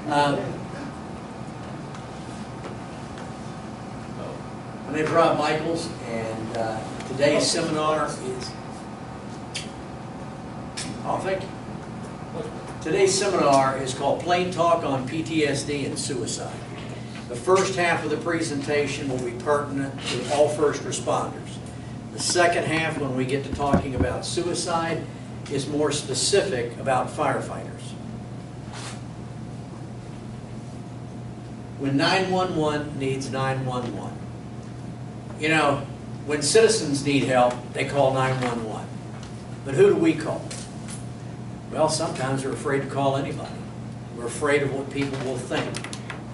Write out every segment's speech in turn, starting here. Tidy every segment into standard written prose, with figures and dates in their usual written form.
My name is Rob Michaels, and today's seminar is... Oh, thank you. Today's seminar is called Plain Talk on PTSD and Suicide. The first half of the presentation will be pertinent to all first responders. The second half, when we get to talking about suicide, is more specific about firefighters. When 911 needs 911. You know, when citizens need help, they call 911. But who do we call? Well, sometimes we're afraid to call anybody. We're afraid of what people will think.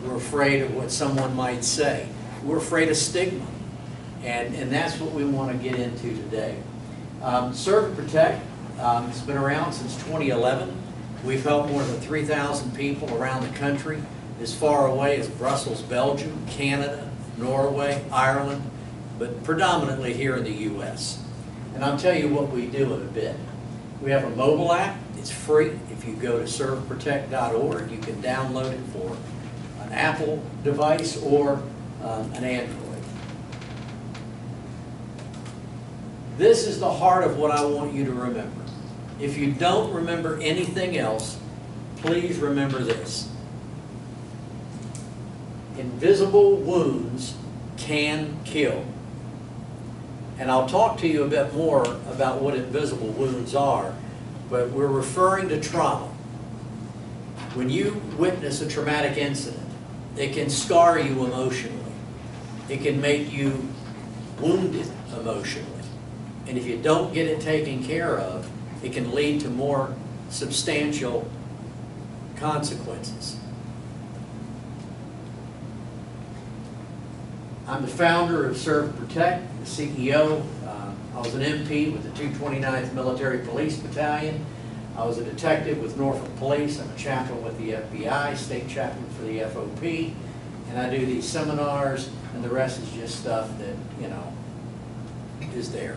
We're afraid of what someone might say. We're afraid of stigma. And that's what we want to get into today. Serve and Protect has been around since 2011. We've helped more than 3,000 people around the country, as far away as Brussels, Belgium, Canada, Norway, Ireland, but predominantly here in the U.S. And I'll tell you what we do in a bit. We have a mobile app. It's free. If you go to serveprotect.org, you can download it for an Apple device or an Android. This is the heart of what I want you to remember. If you don't remember anything else, please remember this. Invisible wounds can kill. And I'll talk to you a bit more about what invisible wounds are, but we're referring to trauma. When you witness a traumatic incident, it can scar you emotionally. It can make you wounded emotionally. And if you don't get it taken care of, it can lead to more substantial consequences. I'm the founder of Serve and Protect, the CEO. I was an MP with the 229th Military Police Battalion. I was a detective with Norfolk Police. I'm a chaplain with the FBI, state chaplain for the FOP. And I do these seminars, and the rest is just stuff that, you know, is there.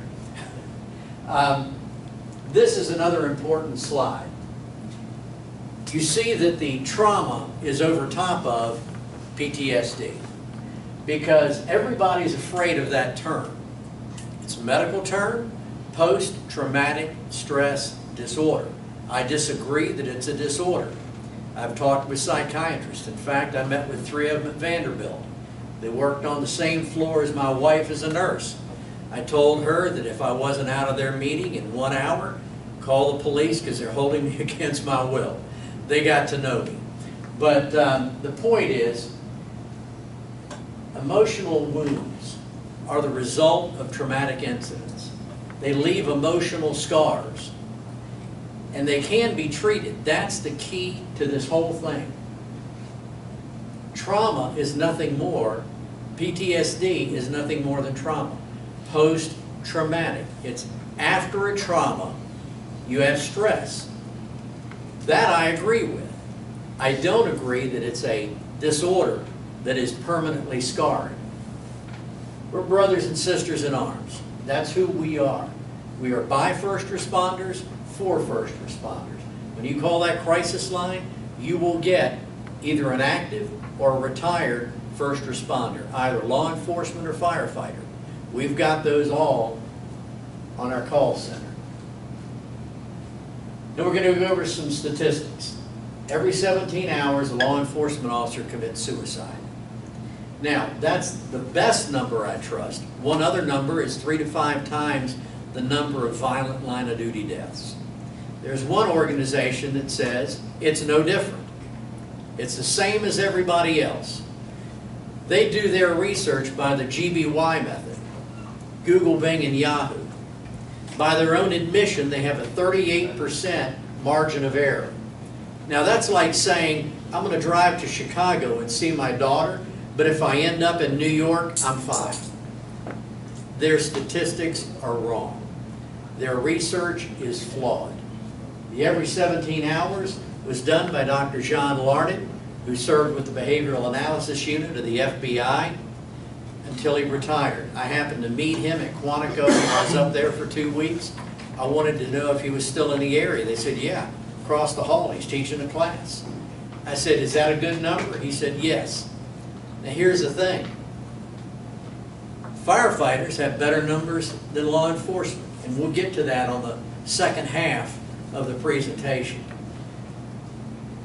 This is another important slide. You see that the trauma is over top of PTSD, because everybody's afraid of that term. It's a medical term, post-traumatic stress disorder. I disagree that it's a disorder. I've talked with psychiatrists. In fact, I met with 3 of them at Vanderbilt. They worked on the same floor as my wife as a nurse. I told her that if I wasn't out of their meeting in 1 hour, call the police because they're holding me against my will. They got to know me. But the point is, emotional wounds are the result of traumatic incidents. They leave emotional scars, and they can be treated. That's the key to this whole thing. Trauma is nothing more, PTSD is nothing more than trauma. Post-traumatic. It's after a trauma, you have stress. That I agree with. I don't agree that it's a disorder that is permanently scarring. We're brothers and sisters in arms. That's who we are. We are by first responders, for first responders. When you call that crisis line, you will get either an active or a retired first responder, either law enforcement or firefighter. We've got those all on our call center. Now we're going to go over some statistics. Every 17 hours, a law enforcement officer commits suicide. Now, that's the best number I trust. One other number is 3 to 5 times the number of violent line-of-duty deaths. There's one organization that says it's no different. It's the same as everybody else. They do their research by the GBY method. Google, Bing, and Yahoo. By their own admission, they have a 38% margin of error. Now that's like saying, I'm going to drive to Chicago and see my daughter, but if I end up in New York, I'm fine. Their statistics are wrong. Their research is flawed. The every 17 hours was done by Dr. John Larned, who served with the Behavioral Analysis Unit of the FBI until he retired. I happened to meet him at Quantico when I was up there for 2 weeks. I wanted to know if he was still in the area. They said, yeah, across the hall, he's teaching a class. I said, is that a good number? He said, yes. Now here's the thing. Firefighters have better numbers than law enforcement, and we'll get to that on the second half of the presentation.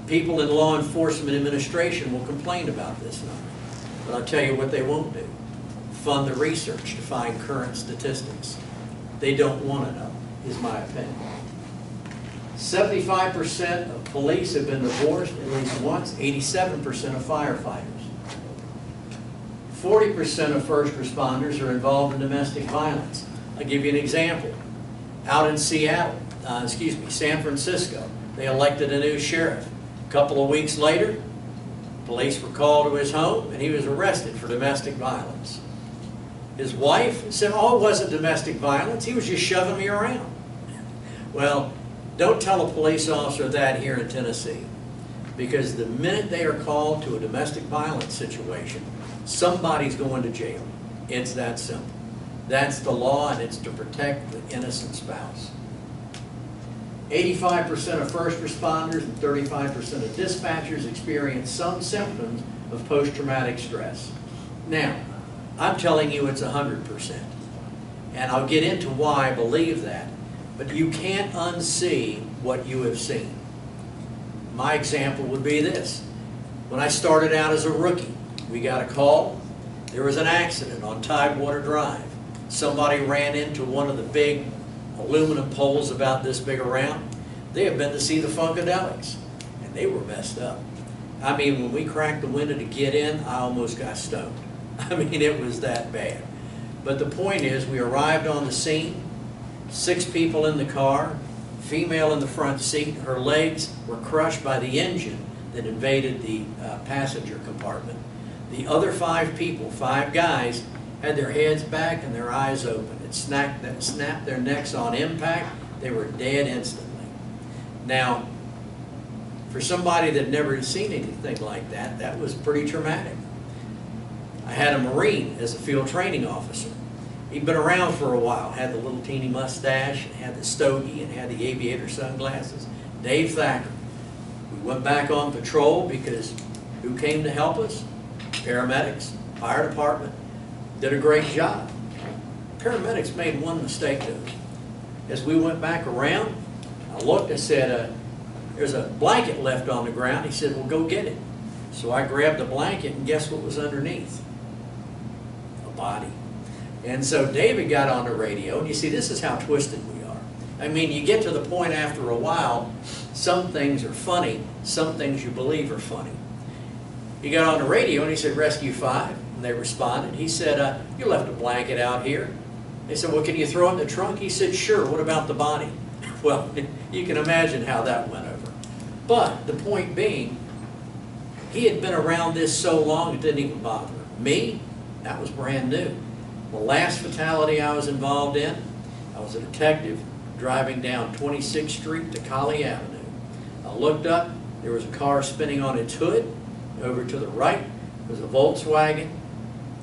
People in law enforcement administration will complain about this number, but I'll tell you what they won't do. Fund the research to find current statistics. They don't want to know, is my opinion. 75% of police have been divorced at least once, 87% of firefighters. 40% of first responders are involved in domestic violence. I'll give you an example. Out in San Francisco, they elected a new sheriff. A couple of weeks later, police were called to his home and he was arrested for domestic violence. His wife said, oh, it wasn't domestic violence, he was just shoving me around. Well, don't tell a police officer that here in Tennessee, because the minute they are called to a domestic violence situation, somebody's going to jail. It's that simple. That's the law, and it's to protect the innocent spouse. 85% of first responders and 35% of dispatchers experience some symptoms of post-traumatic stress. Now, I'm telling you it's 100%, and I'll get into why I believe that, but you can't unsee what you have seen. My example would be this. When I started out as a rookie, we got a call. There was an accident on Tidewater Drive. Somebody ran into one of the big aluminum poles about this big around. They had been to see the Funkadelics, and they were messed up. I mean, when we cracked the window to get in, I almost got stoned. I mean, it was that bad. But the point is, we arrived on the scene, 6 people in the car, female in the front seat. Her legs were crushed by the engine that invaded the passenger compartment. The other 5 people, 5 guys, had their heads back and their eyes open. It snapped their necks on impact. They were dead instantly. Now, for somebody that never seen anything like that, that was pretty traumatic. I had a Marine as a field training officer. He'd been around for a while, had the little teeny mustache, and had the stogie, and had the aviator sunglasses. Dave Thacker. We went back on patrol because who came to help us? Paramedics, fire department, did a great job. Paramedics made one mistake though. As we went back around, I looked and said, there's a blanket left on the ground. He said, well, go get it. So I grabbed the blanket, and guess what was underneath? A body. And so David got on the radio, and you see, this is how twisted we are. I mean, you get to the point after a while, some things are funny, some things you believe are funny. He got on the radio, and he said, Rescue 5, and they responded. He said, you left a blanket out here. They said, well, can you throw it in the trunk? He said, sure, what about the body? Well, you can imagine how that went over. But the point being, he had been around this so long it didn't even bother him. Me, that was brand new. The last fatality I was involved in, I was a detective driving down 26th Street to Colley Avenue. I looked up, there was a car spinning on its hood. Over to the right was a Volkswagen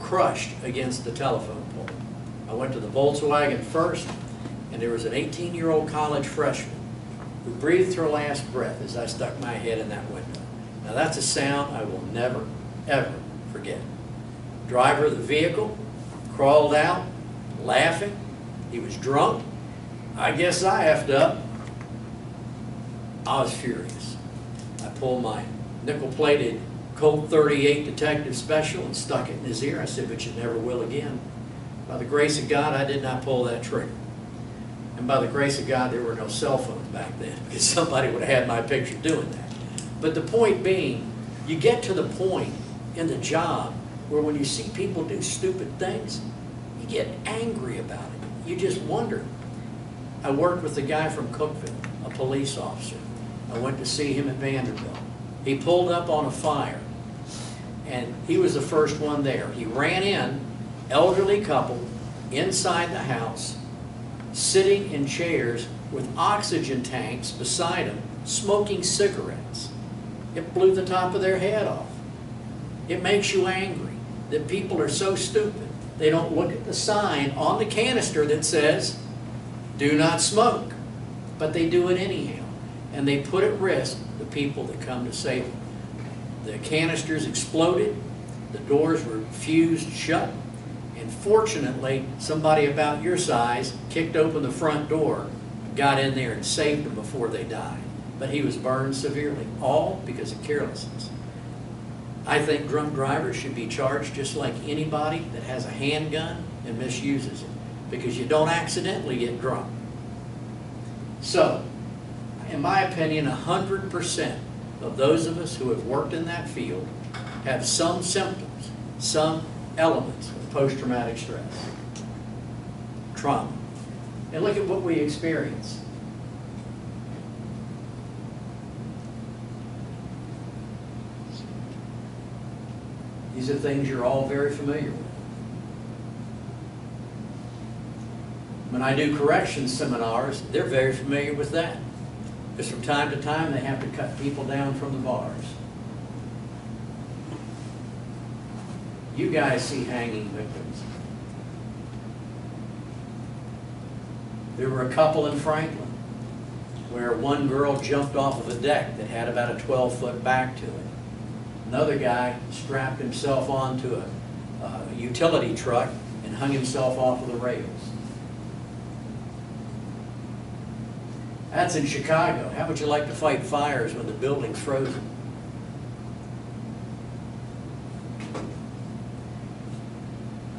crushed against the telephone pole. I went to the Volkswagen first, and there was an 18-year-old college freshman who breathed her last breath as I stuck my head in that window. Now that's a sound I will never, ever forget. Driver of the vehicle crawled out, laughing. He was drunk. I guess I effed up. I was furious. I pulled my nickel-plated Colt 38 Detective Special and stuck it in his ear. I said, but you never will again. By the grace of God, I did not pull that trigger. And by the grace of God, there were no cell phones back then, because somebody would have had my picture doing that. But the point being, you get to the point in the job where when you see people do stupid things, you get angry about it. You just wonder. I worked with a guy from Cookville, a police officer. I went to see him at Vanderbilt. He pulled up on a fire, and he was the first one there. He ran in, elderly couple, inside the house, sitting in chairs with oxygen tanks beside them, smoking cigarettes. It blew the top of their head off. It makes you angry that people are so stupid. They don't look at the sign on the canister that says, do not smoke. But they do it anyhow. And they put at risk the people that come to save them. The canisters exploded, the doors were fused shut, and fortunately, somebody about your size kicked open the front door, got in there and saved them before they died. But he was burned severely, all because of carelessness. I think drunk drivers should be charged just like anybody that has a handgun and misuses it, because you don't accidentally get drunk. So, in my opinion, 100% of those of us who have worked in that field have some symptoms, some elements of post-traumatic stress, trauma. And look at what we experience. These are things you're all very familiar with. When I do corrections seminars, they're very familiar with that. Because from time to time, they have to cut people down from the bars. You guys see hanging victims. There were a couple in Franklin where one girl jumped off of a deck that had about a 12-foot back to it. Another guy strapped himself onto a utility truck and hung himself off of the rails. That's in Chicago. How would you like to fight fires when the building's frozen?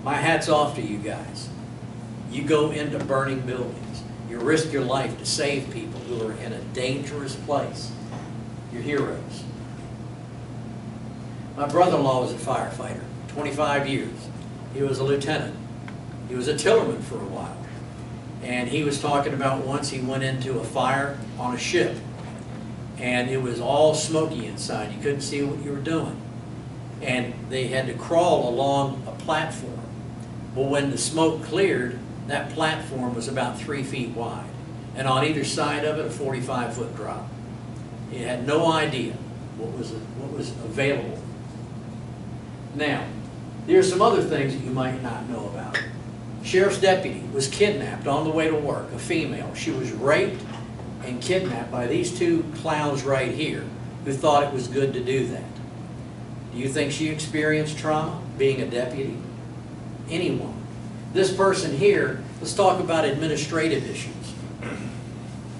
My hat's off to you guys. You go into burning buildings. You risk your life to save people who are in a dangerous place. You're heroes. My brother-in-law was a firefighter, 25 years. He was a lieutenant. He was a tillerman for a while. And he was talking about once he went into a fire on a ship, and it was all smoky inside. You couldn't see what you were doing. And they had to crawl along a platform. Well, when the smoke cleared, that platform was about 3 feet wide. And on either side of it, a 45-foot drop. He had no idea what was available. Now, there are some other things that you might not know about. Sheriff's deputy was kidnapped on the way to work, a female. She was raped and kidnapped by these two clowns right here who thought it was good to do that. Do you think she experienced trauma being a deputy? Anyone. This person here, let's talk about administrative issues.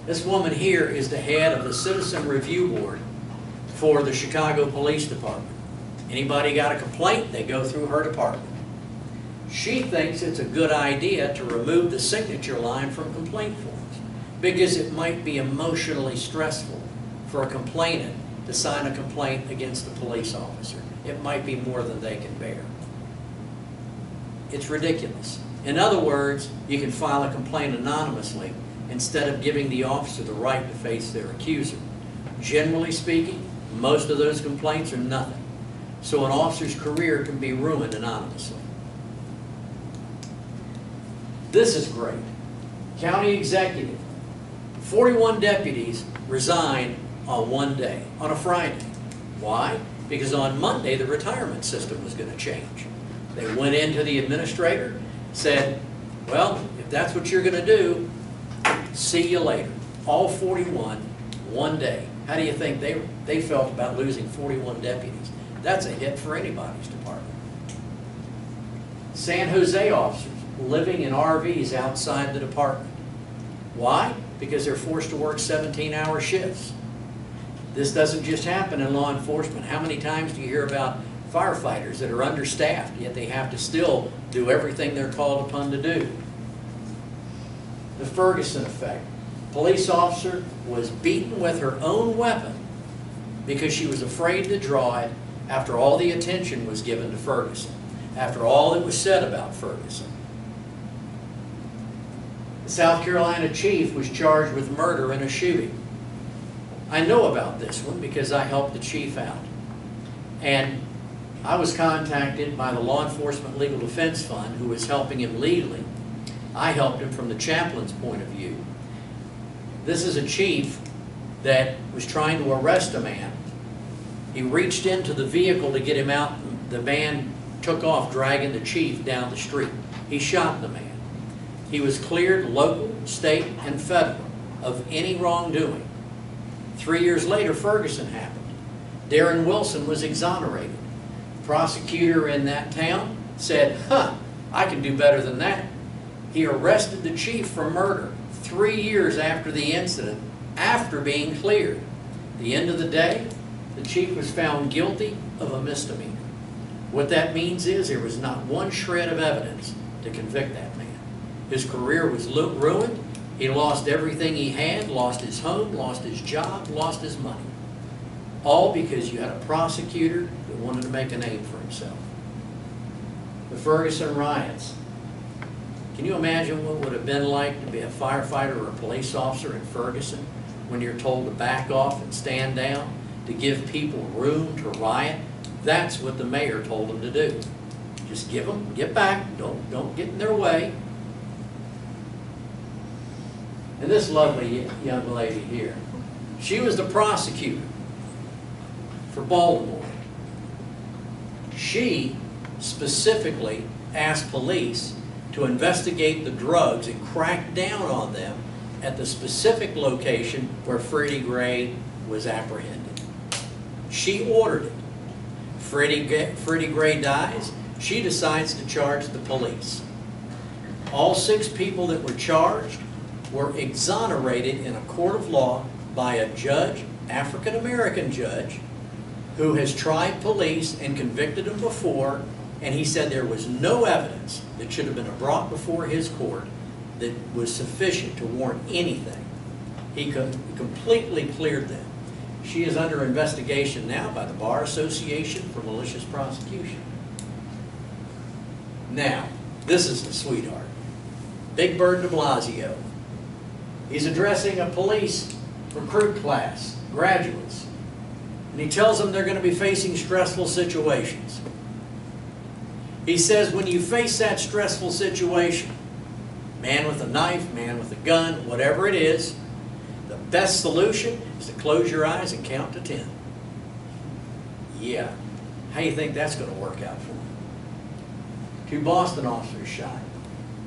This woman here is the head of the Citizen Review Board for the Chicago Police Department. Anybody got a complaint, they go through her department. She thinks it's a good idea to remove the signature line from complaint forms because it might be emotionally stressful for a complainant to sign a complaint against a police officer. It might be more than they can bear. It's ridiculous. In other words, you can file a complaint anonymously instead of giving the officer the right to face their accuser. Generally speaking, most of those complaints are nothing. So an officer's career can be ruined anonymously. This is great. County executive. 41 deputies resigned on one day, on a Friday. Why? Because on Monday the retirement system was going to change. They went into the administrator, said, well, if that's what you're going to do, see you later. All 41, one day. How do you think they felt about losing 41 deputies? That's a hit for anybody's department. San Jose officers living in RVs outside the department. Why? Because they're forced to work 17-hour shifts. This doesn't just happen in law enforcement. How many times do you hear about firefighters that are understaffed, yet they have to still do everything they're called upon to do? The Ferguson Effect. Police officer was beaten with her own weapon because she was afraid to draw it after all the attention was given to Ferguson, after all that was said about Ferguson. The South Carolina chief was charged with murder in a shooting. I know about this one because I helped the chief out. And I was contacted by the Law Enforcement Legal Defense Fund, who was helping him legally. I helped him from the chaplain's point of view. This is a chief that was trying to arrest a man. He reached into the vehicle to get him out. The van took off, dragging the chief down the street. He shot the man. He was cleared local, state, and federal of any wrongdoing. 3 years later, Ferguson happened. Darren Wilson was exonerated. Prosecutor in that town said, I can do better than that. He arrested the chief for murder 3 years after the incident, after being cleared. At the end of the day, the chief was found guilty of a misdemeanor. What that means is there was not one shred of evidence to convict that man. His career was ruined. He lost everything he had, lost his home, lost his job, lost his money. All because you had a prosecutor that wanted to make a name for himself. The Ferguson riots. Can you imagine what would have been like to be a firefighter or a police officer in Ferguson when you're told to back off and stand down, to give people room to riot? That's what the mayor told them to do. Just give them, get back, don't get in their way. And this lovely young lady here, she was the prosecutor for Baltimore. She specifically asked police to investigate the drugs and crack down on them at the specific location where Freddie Gray was apprehended. She ordered it. Freddie Gray dies. She decides to charge the police. All 6 people that were charged were exonerated in a court of law by a judge, African-American judge, who has tried police and convicted them before, and he said there was no evidence that should have been brought before his court that was sufficient to warrant anything. He completely cleared them. She is under investigation now by the Bar Association for malicious prosecution. Now, this is a sweetheart. Big Bird de Blasio. He's addressing a police recruit class, graduates, and he tells them they're going to be facing stressful situations. He says when you face that stressful situation, man with a knife, man with a gun, whatever it is, the best solution is to close your eyes and count to 10. Yeah. How do you think that's going to work out for him? 2 Boston officers shot.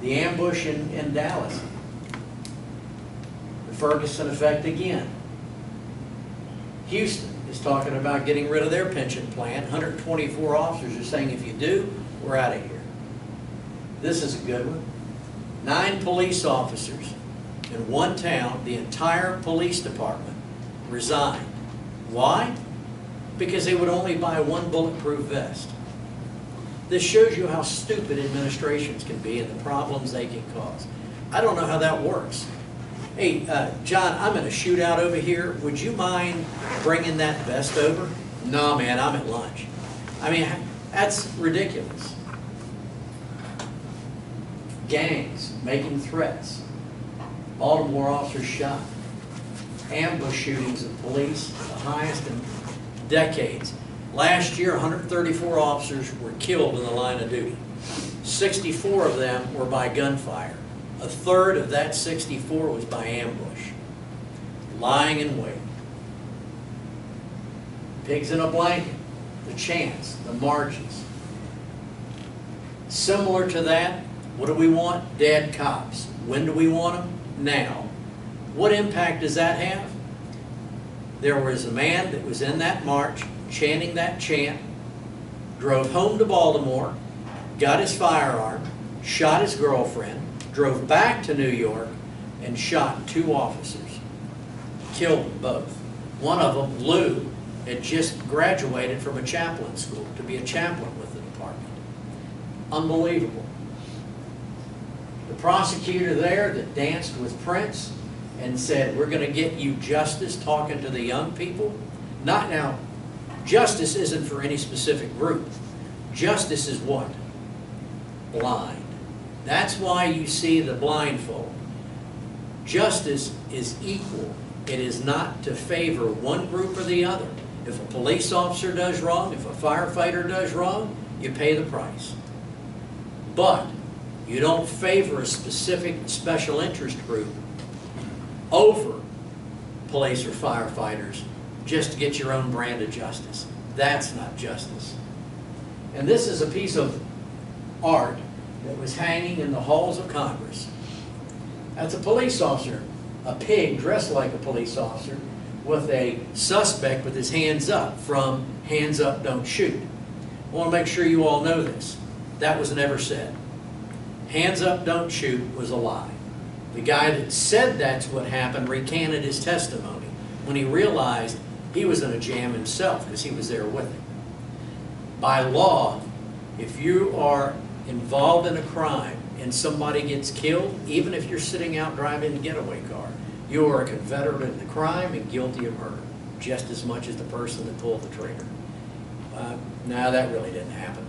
The ambush in Dallas. The Ferguson Effect again. Houston is talking about getting rid of their pension plan. 124 officers are saying if you do, we're out of here. This is a good one. 9 police officers in one town, the entire police department resigned. Why? Because they would only buy 1 bulletproof vest. This shows you how stupid administrations can be and the problems they can cause. I don't know how that works. Hey, John, I'm in a shootout over here. Would you mind bringing that vest over? No, man, I'm at lunch. I mean, that's ridiculous. Gangs making threats. Baltimore officers shot. Ambush shootings of police, the highest in decades. Last year, 134 officers were killed in the line of duty. 64 of them were by gunfire. A third of that 64 was by ambush. Lying in wait. Pigs in a blanket. The chants, the marches. Similar to that, what do we want? Dead cops. When do we want them? Now. What impact does that have? There was a man that was in that march, chanting that chant, drove home to Baltimore, got his firearm, shot his girlfriend, drove back to New York, and shot 2 officers. Killed them both. One of them, Lou, had just graduated from a chaplain school to be a chaplain with the department. Unbelievable. The prosecutor there that danced with Prince and said, we're going to get you justice, talking to the young people. Not now, justice isn't for any specific group. Justice is what? Blind. That's why you see the blindfold. Justice is equal. It is not to favor one group or the other. If a police officer does wrong, if a firefighter does wrong, you pay the price. But you don't favor a specific special interest group over police or firefighters just to get your own brand of justice. That's not justice. And this is a piece of art that was hanging in the halls of Congress. That's a police officer, a pig dressed like a police officer, with a suspect with his hands up from hands up, don't shoot. I want to make sure you all know this. That was never said. Hands up, don't shoot was a lie. The guy that said that's what happened recanted his testimony when he realized he was in a jam himself because he was there with him. By law, if you are involved in a crime and somebody gets killed, even if you're sitting out driving a getaway car, you are a confederate in the crime and guilty of murder, just as much as the person that pulled the trigger. No, that really didn't happen.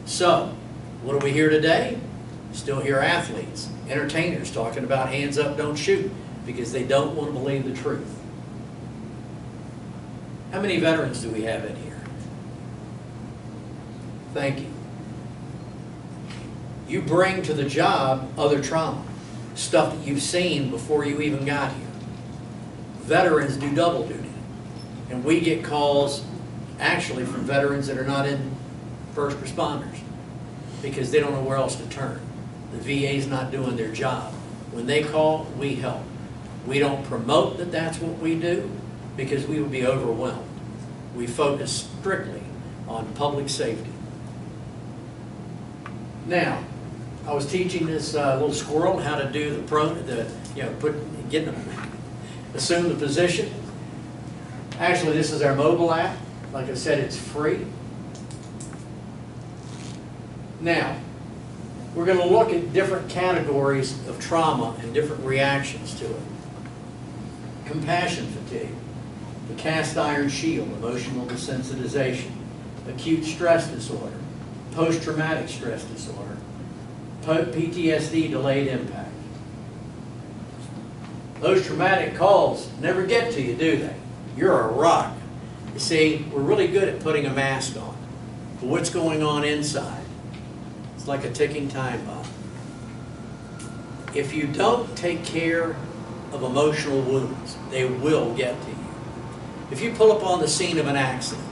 So, what do we hear today? Still hear athletes, entertainers talking about hands up, don't shoot, because they don't want to believe the truth. How many veterans do we have in here? Thank you. You bring to the job other trauma, stuff that you've seen before you even got here. Veterans do double duty, and we get calls actually from veterans that are not in first responders because they don't know where else to turn. The VA's not doing their job. When they call, we help. We don't promote that that's what we do because we would be overwhelmed. We focus strictly on public safety. Now, I was teaching this little squirrel how to do assume the position. Actually, this is our mobile app. Like I said, it's free. Now, we're going to look at different categories of trauma and different reactions to it. Compassion fatigue, the cast iron shield, emotional desensitization, acute stress disorder, post-traumatic stress disorder, PTSD, delayed impact. Those traumatic calls never get to you, do they? You're a rock. You see, we're really good at putting a mask on. But what's going on inside? It's like a ticking time bomb. If you don't take care of emotional wounds, they will get to you. If you pull up on the scene of an accident,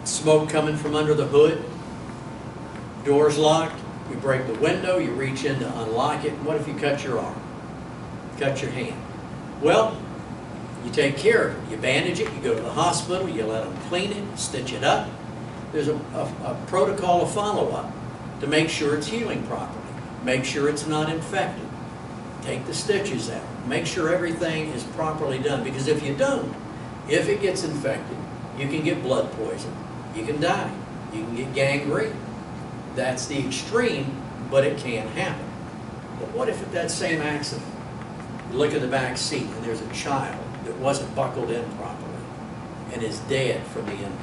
smoke coming from under the hood, doors locked, you break the window, you reach in to unlock it, and what if you cut your arm? Cut your hand? Well, you take care of it. You bandage it, you go to the hospital, you let them clean it, stitch it up. There's a protocol of follow-up to make sure it's healing properly. Make sure it's not infected. Take the stitches out. Make sure everything is properly done, because if you don't, if it gets infected, you can get blood poison, you can die, you can get gangrene. That's the extreme, but it can happen. But what if at that same accident, you look at the back seat and there's a child that wasn't buckled in properly and is dead from the impact?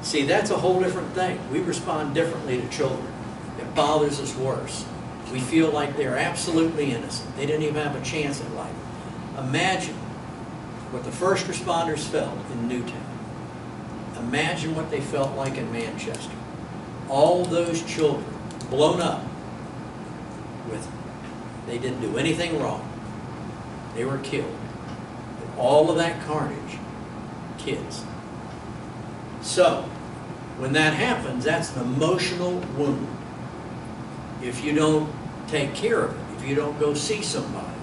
See, that's a whole different thing. We respond differently to children. It bothers us worse. We feel like they're absolutely innocent. They didn't even have a chance at life. Imagine what the first responders felt in Newtown. Imagine what they felt like in Manchester. All those children blown up with, they didn't do anything wrong. They were killed. And all of that carnage, kids. So, when that happens, that's an emotional wound. If you don't take care of it, if you don't go see somebody,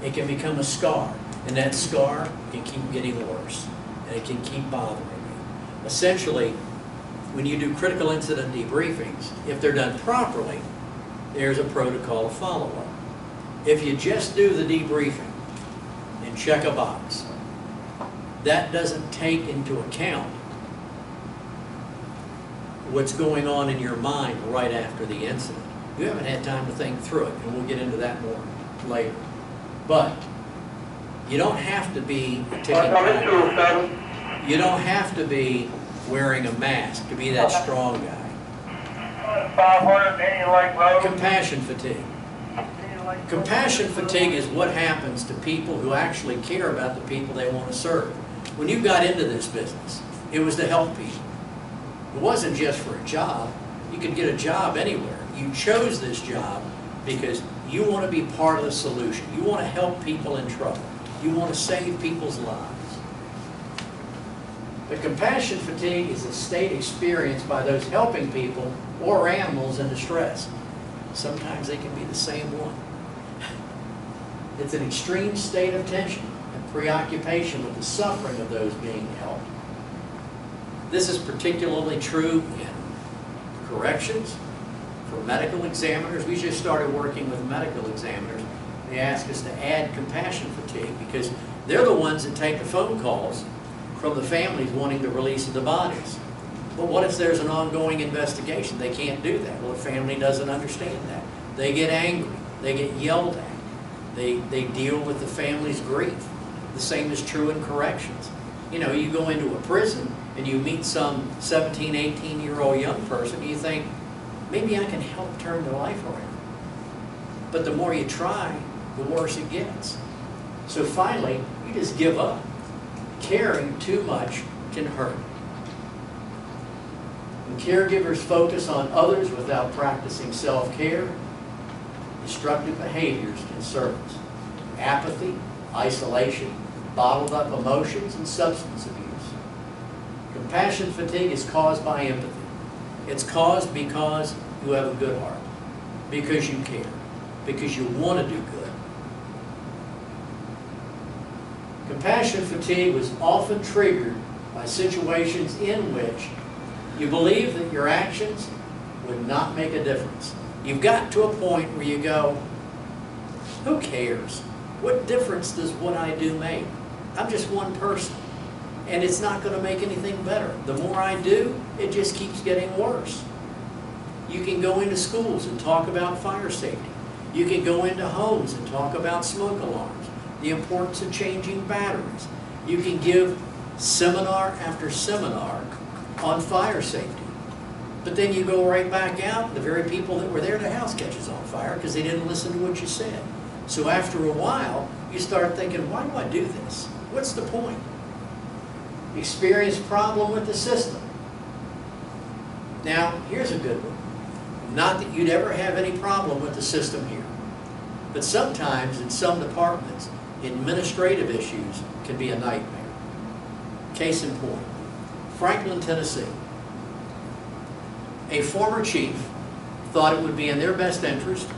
it can become a scar. And that scar can keep getting worse. And it can keep bothering you. Essentially, when you do critical incident debriefings, if they're done properly, there's a protocol of follow-up. If you just do the debriefing and check a box, that doesn't take into account what's going on in your mind right after the incident. You haven't had time to think through it, and we'll get into that more later. But you don't have to be a ticking time bomb. You don't have to be wearing a mask to be that strong guy. Compassion fatigue. Compassion fatigue is what happens to people who actually care about the people they want to serve. When you got into this business, it was to help people. It wasn't just for a job. You could get a job anywhere. You chose this job because you want to be part of the solution. You want to help people in trouble. You want to save people's lives. But compassion fatigue is a state experienced by those helping people or animals in distress. Sometimes they can be the same one. It's an extreme state of tension and preoccupation with the suffering of those being helped. This is particularly true in corrections, for medical examiners. We just started working with medical examiners. They ask us to add compassion fatigue because they're the ones that take the phone calls from the families wanting the release of the bodies. But what if there's an ongoing investigation? They can't do that. Well, the family doesn't understand that. They get angry. They get yelled at. They deal with the family's grief. The same is true in corrections. You know, you go into a prison and you meet some 17, 18-year-old young person, and you think, maybe I can help turn their life around. But the more you try, the worse it gets. So finally, you just give up. Caring too much can hurt. When caregivers focus on others without practicing self-care, destructive behaviors can surface. Apathy, isolation, bottled up emotions, and substance abuse. Compassion fatigue is caused by empathy. It's caused because you have a good heart, because you care, because you want to do good. Compassion fatigue was often triggered by situations in which you believe that your actions would not make a difference. You've got to a point where you go, who cares? What difference does what I do make? I'm just one person, and it's not going to make anything better. The more I do, it just keeps getting worse. You can go into schools and talk about fire safety. You can go into homes and talk about smoke alarms, the importance of changing batteries. You can give seminar after seminar on fire safety. But then you go right back out, the very people that were there, the house catches on fire because they didn't listen to what you said. So after a while, you start thinking, why do I do this? What's the point? Experience problem with the system. Now, here's a good one. Not that you'd ever have any problem with the system here, but sometimes in some departments, administrative issues can be a nightmare. Case in point, Franklin, Tennessee. A former chief thought it would be in their best interest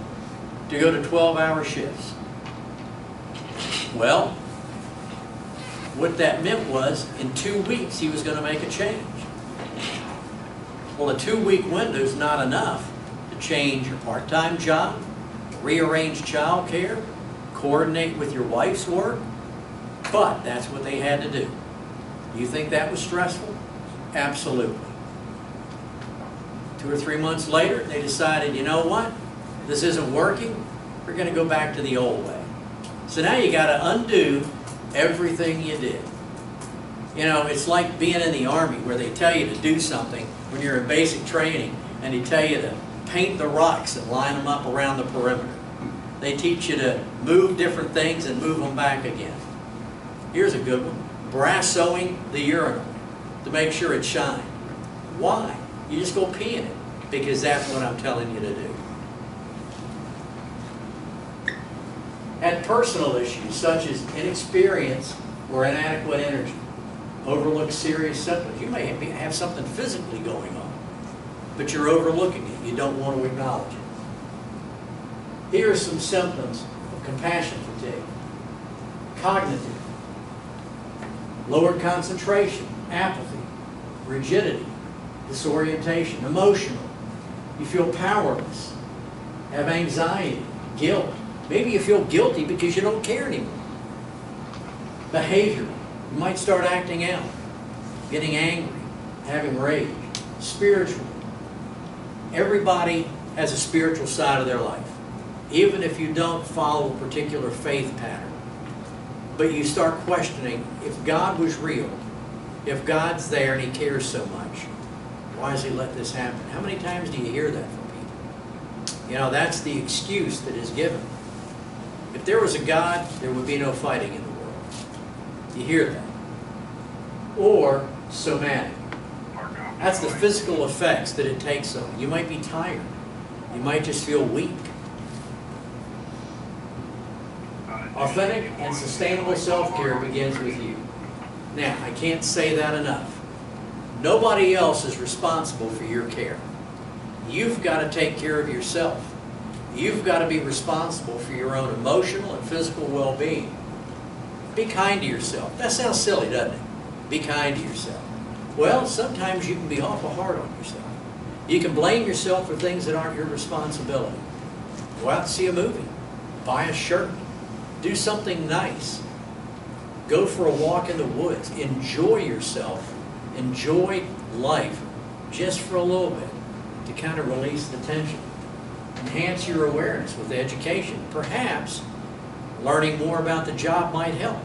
to go to 12-hour shifts. Well, what that meant was in 2 weeks he was going to make a change. Well, a 2-week window is not enough to change your part-time job, rearrange child care, coordinate with your wife's work, but that's what they had to do. Do you think that was stressful? Absolutely. 2 or 3 months later, they decided, you know what? This isn't working. We're going to go back to the old way. So now you got to undo everything you did. You know, it's like being in the Army where they tell you to do something when you're in basic training and they tell you to paint the rocks and line them up around the perimeter. They teach you to move different things and move them back again. Here's a good one. Brassoing the urinal to make sure it shined. Why? You just go pee in it because that's what I'm telling you to do. And personal issues such as inexperience or inadequate energy. Overlook serious symptoms. You may have something physically going on, but you're overlooking it. You don't want to acknowledge it. Here are some symptoms of compassion fatigue. Cognitive. Lowered concentration, apathy, rigidity, disorientation, emotional. You feel powerless, have anxiety, guilt. Maybe you feel guilty because you don't care anymore. Behavior. You might start acting out, getting angry, having rage. Spiritual. Everybody has a spiritual side of their life, even if you don't follow a particular faith pattern. But you start questioning, if God was real, if God's there and He cares so much, why has He let this happen? How many times do you hear that from people? You know, that's the excuse that is given. If there was a God, there would be no fighting in the world. You hear that. Or somatic. That's the physical effects that it takes on you. You might be tired. You might just feel weak. Authentic and sustainable self-care begins with you. Now, I can't say that enough. Nobody else is responsible for your care. You've got to take care of yourself. You've got to be responsible for your own emotional and physical well-being. Be kind to yourself. That sounds silly, doesn't it? Be kind to yourself. Well, sometimes you can be awful hard on yourself. You can blame yourself for things that aren't your responsibility. Go out and see a movie. Buy a shirt. Do something nice. Go for a walk in the woods. Enjoy yourself. Enjoy life just for a little bit to kind of release the tension. Enhance your awareness with education. Perhaps learning more about the job might help.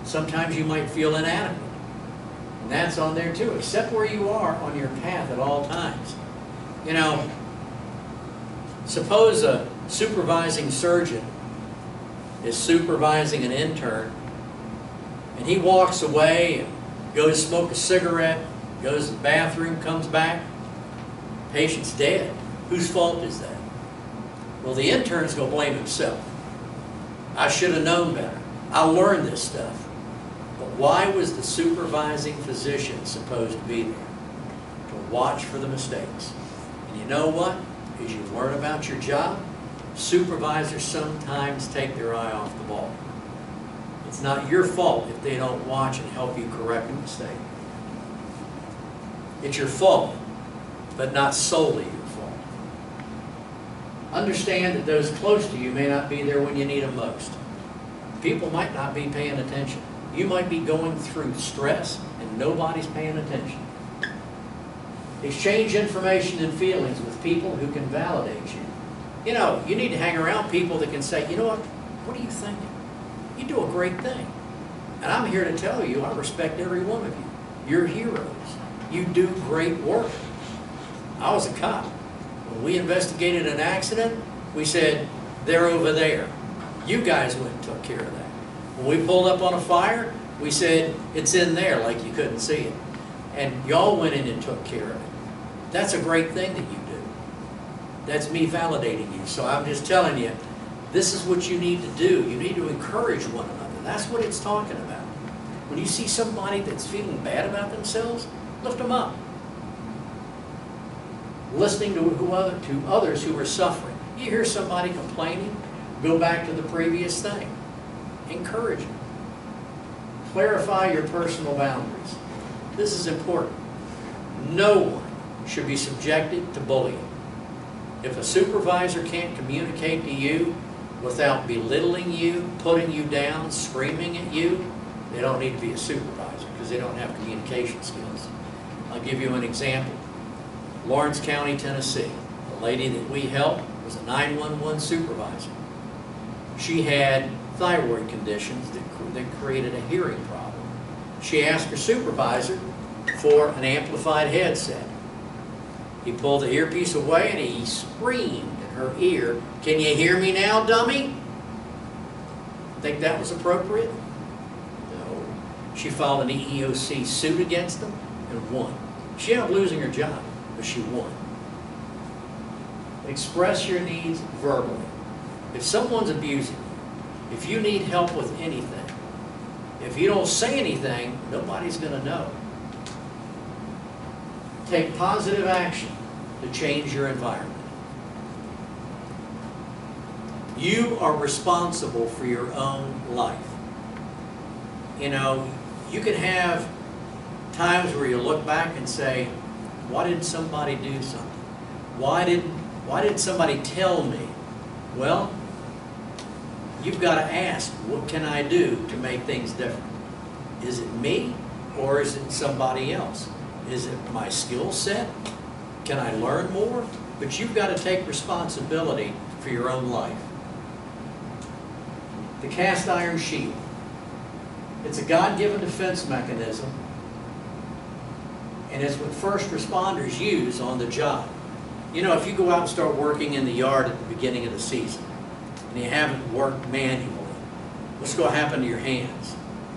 Sometimes you might feel inadequate. And that's on there too. Accept where you are on your path at all times. You know, suppose a supervising surgeon is supervising an intern and he walks away and goes to smoke a cigarette, goes to the bathroom, comes back, patient's dead. Whose fault is that? Well, the intern's going to blame himself. I should have known better. I learned this stuff. But why was the supervising physician supposed to be there? To watch for the mistakes. And you know what? As you learn about your job, supervisors sometimes take their eye off the ball. It's not your fault if they don't watch and help you correct a mistake. It's your fault, but not solely your fault. Understand that those close to you may not be there when you need them most. People might not be paying attention. You might be going through stress and nobody's paying attention. Exchange information and feelings with people who can validate you. You know, you need to hang around people that can say, you know what are you thinking? You do a great thing. And I'm here to tell you, I respect every one of you. You're heroes. You do great work. I was a cop. When we investigated an accident, we said, they're over there. You guys went and took care of that. When we pulled up on a fire, we said, it's in there, like you couldn't see it. And y'all went in and took care of it. That's a great thing that you do. That's me validating you. So I'm just telling you, this is what you need to do. You need to encourage one another. That's what it's talking about. When you see somebody that's feeling bad about themselves, lift them up. Listening to others who are suffering. You hear somebody complaining, go back to the previous thing. Encourage them. Clarify your personal boundaries. This is important. No one should be subjected to bullying. If a supervisor can't communicate to you without belittling you, putting you down, screaming at you, they don't need to be a supervisor because they don't have communication skills. I'll give you an example. Lawrence County, Tennessee. The lady that we helped was a 911 supervisor. She had thyroid conditions that created a hearing problem. She asked her supervisor for an amplified headset. He pulled the earpiece away and he screamed in her ear, "Can you hear me now, dummy?" Think that was appropriate? No. She filed an EEOC suit against him and won. She ended up losing her job, but she won. Express your needs verbally. If someone's abusing you, if you need help with anything, if you don't say anything, nobody's going to know. Take positive action to change your environment. You are responsible for your own life. You know, you can have times where you look back and say, why didn't somebody do something? Why didn't somebody tell me? Well, you've got to ask, what can I do to make things different? Is it me or is it somebody else? Is it my skill set? Can I learn more? But you've got to take responsibility for your own life. The cast iron shield. It's a God-given defense mechanism, and it's what first responders use on the job. You know, if you go out and start working in the yard at the beginning of the season, and you haven't worked manually, what's going to happen to your hands?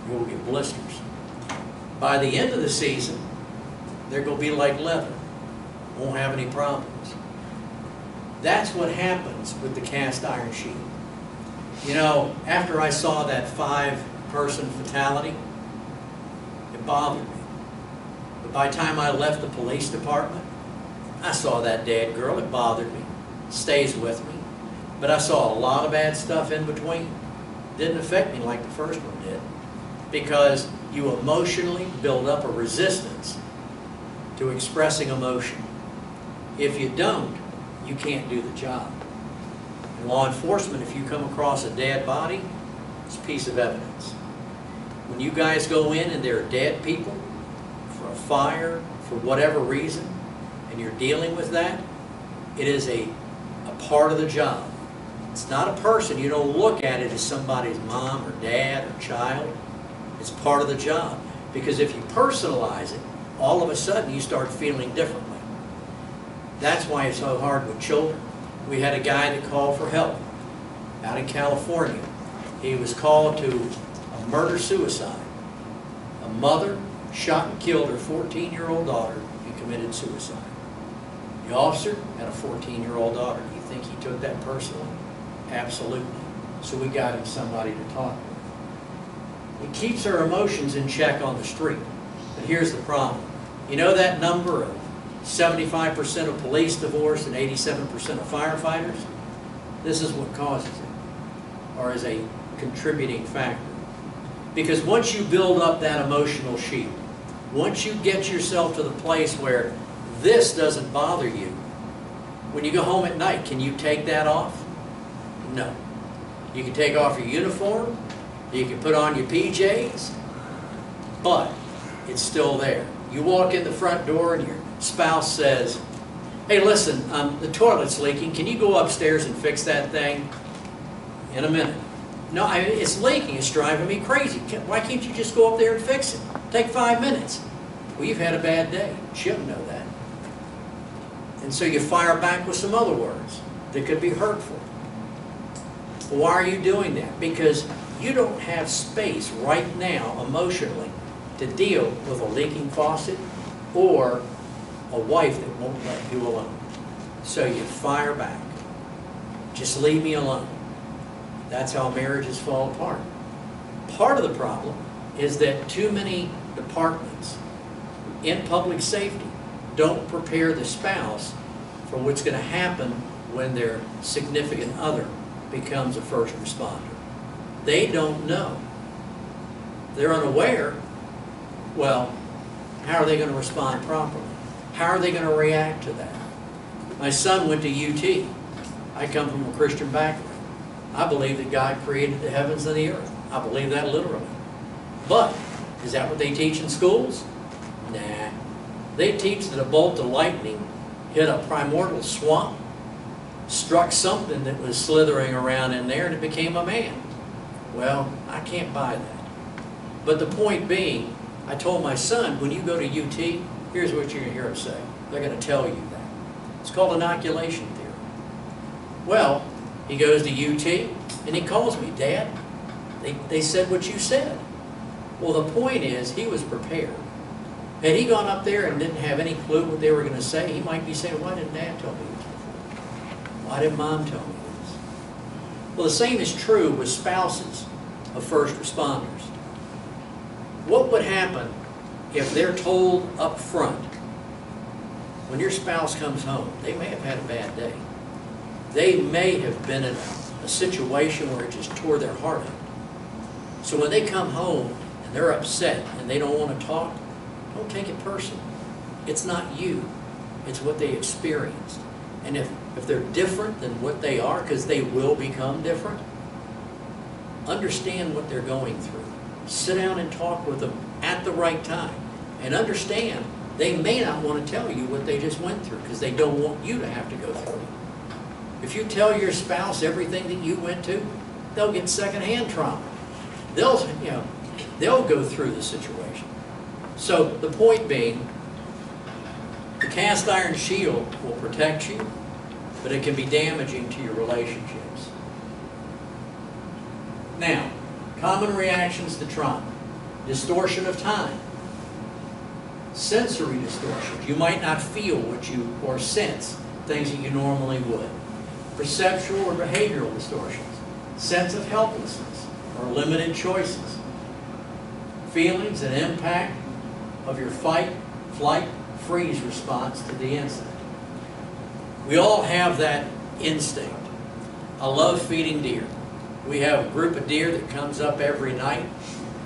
You'll get blisters. By the end of the season, they're going to be like leather. Won't have any problems. That's what happens with the cast iron shield. You know, after I saw that 5-person fatality, it bothered me. But by the time I left the police department, I saw that dead girl. It bothered me. It stays with me. But I saw a lot of bad stuff in between. Didn't affect me like the first one did. because you emotionally build up a resistance to expressing emotion. If you don't, you can't do the job. In law enforcement, if you come across a dead body, it's a piece of evidence. When you guys go in and there are dead people for a fire, for whatever reason, and you're dealing with that, it is a part of the job. It's not a person. You don't look at it as somebody's mom or dad or child. It's part of the job. Because if you personalize it, all of a sudden you start feeling differently. That's why it's so hard with children. We had a guy that called for help out in California. He was called to a murder-suicide. A mother shot and killed her 14-year-old daughter and committed suicide. The officer had a 14-year-old daughter. Do you think he took that personally? Absolutely. So we got him somebody to talk to. It keeps our emotions in check on the street. But here's the problem. You know that number of 75% of police divorce and 87% of firefighters? This is what causes it, or is a contributing factor. Because once you build up that emotional shield, once you get yourself to the place where this doesn't bother you, when you go home at night, can you take that off? No. You can take off your uniform, you can put on your PJs, but it's still there. You walk in the front door and your spouse says, hey, listen, the toilet's leaking. Can you go upstairs and fix that thing? In a minute. No, it's leaking. It's driving me crazy. Why can't you just go up there and fix it? Take 5 minutes. Well, you've had a bad day. She'll know that. And so you fire back with some other words that could be hurtful. Why are you doing that? Because you don't have space right now emotionally to deal with a leaking faucet or a wife that won't let you alone. So you fire back. Just leave me alone. That's how marriages fall apart. Part of the problem is that too many departments in public safety don't prepare the spouse for what's going to happen when their significant other becomes a first responder. They don't know. They're unaware. Well, how are they going to respond properly? How are they going to react to that? My son went to UT. I come from a Christian background. I believe that God created the heavens and the earth. I believe that literally. But, is that what they teach in schools? Nah. They teach that a bolt of lightning hit a primordial swamp, struck something that was slithering around in there, and it became a man. Well, I can't buy that. But the point being, I told my son, when you go to UT, here's what you're going to hear them say. They're going to tell you that. It's called inoculation theory. Well, he goes to UT, and he calls me, Dad, they said what you said. Well, the point is, he was prepared. Had he gone up there and didn't have any clue what they were going to say, he might be saying, why didn't Dad tell me this before? Why didn't Mom tell me this? Well, the same is true with spouses of first responders. What would happen if they're told up front, when your spouse comes home, they may have had a bad day. They may have been in a situation where it just tore their heart out. So when they come home and they're upset and they don't want to talk, don't take it personally. It's not you. It's what they experienced. And if they're different than what they are, because they will become different, understand what they're going through. Sit down and talk with them at the right time. And understand they may not want to tell you what they just went through because they don't want you to have to go through it. If you tell your spouse everything that you went to, they'll get secondhand trauma. They'll go through the situation. So the point being, the cast iron shield will protect you, but it can be damaging to your relationships. Now, common reactions to trauma. Distortion of time. Sensory distortions. You might not feel or sense things that you normally would. Perceptual or behavioral distortions. Sense of helplessness or limited choices. Feelings and impact of your fight, flight, freeze response to the incident. We all have that instinct. I love feeding deer. We have a group of deer that comes up every night.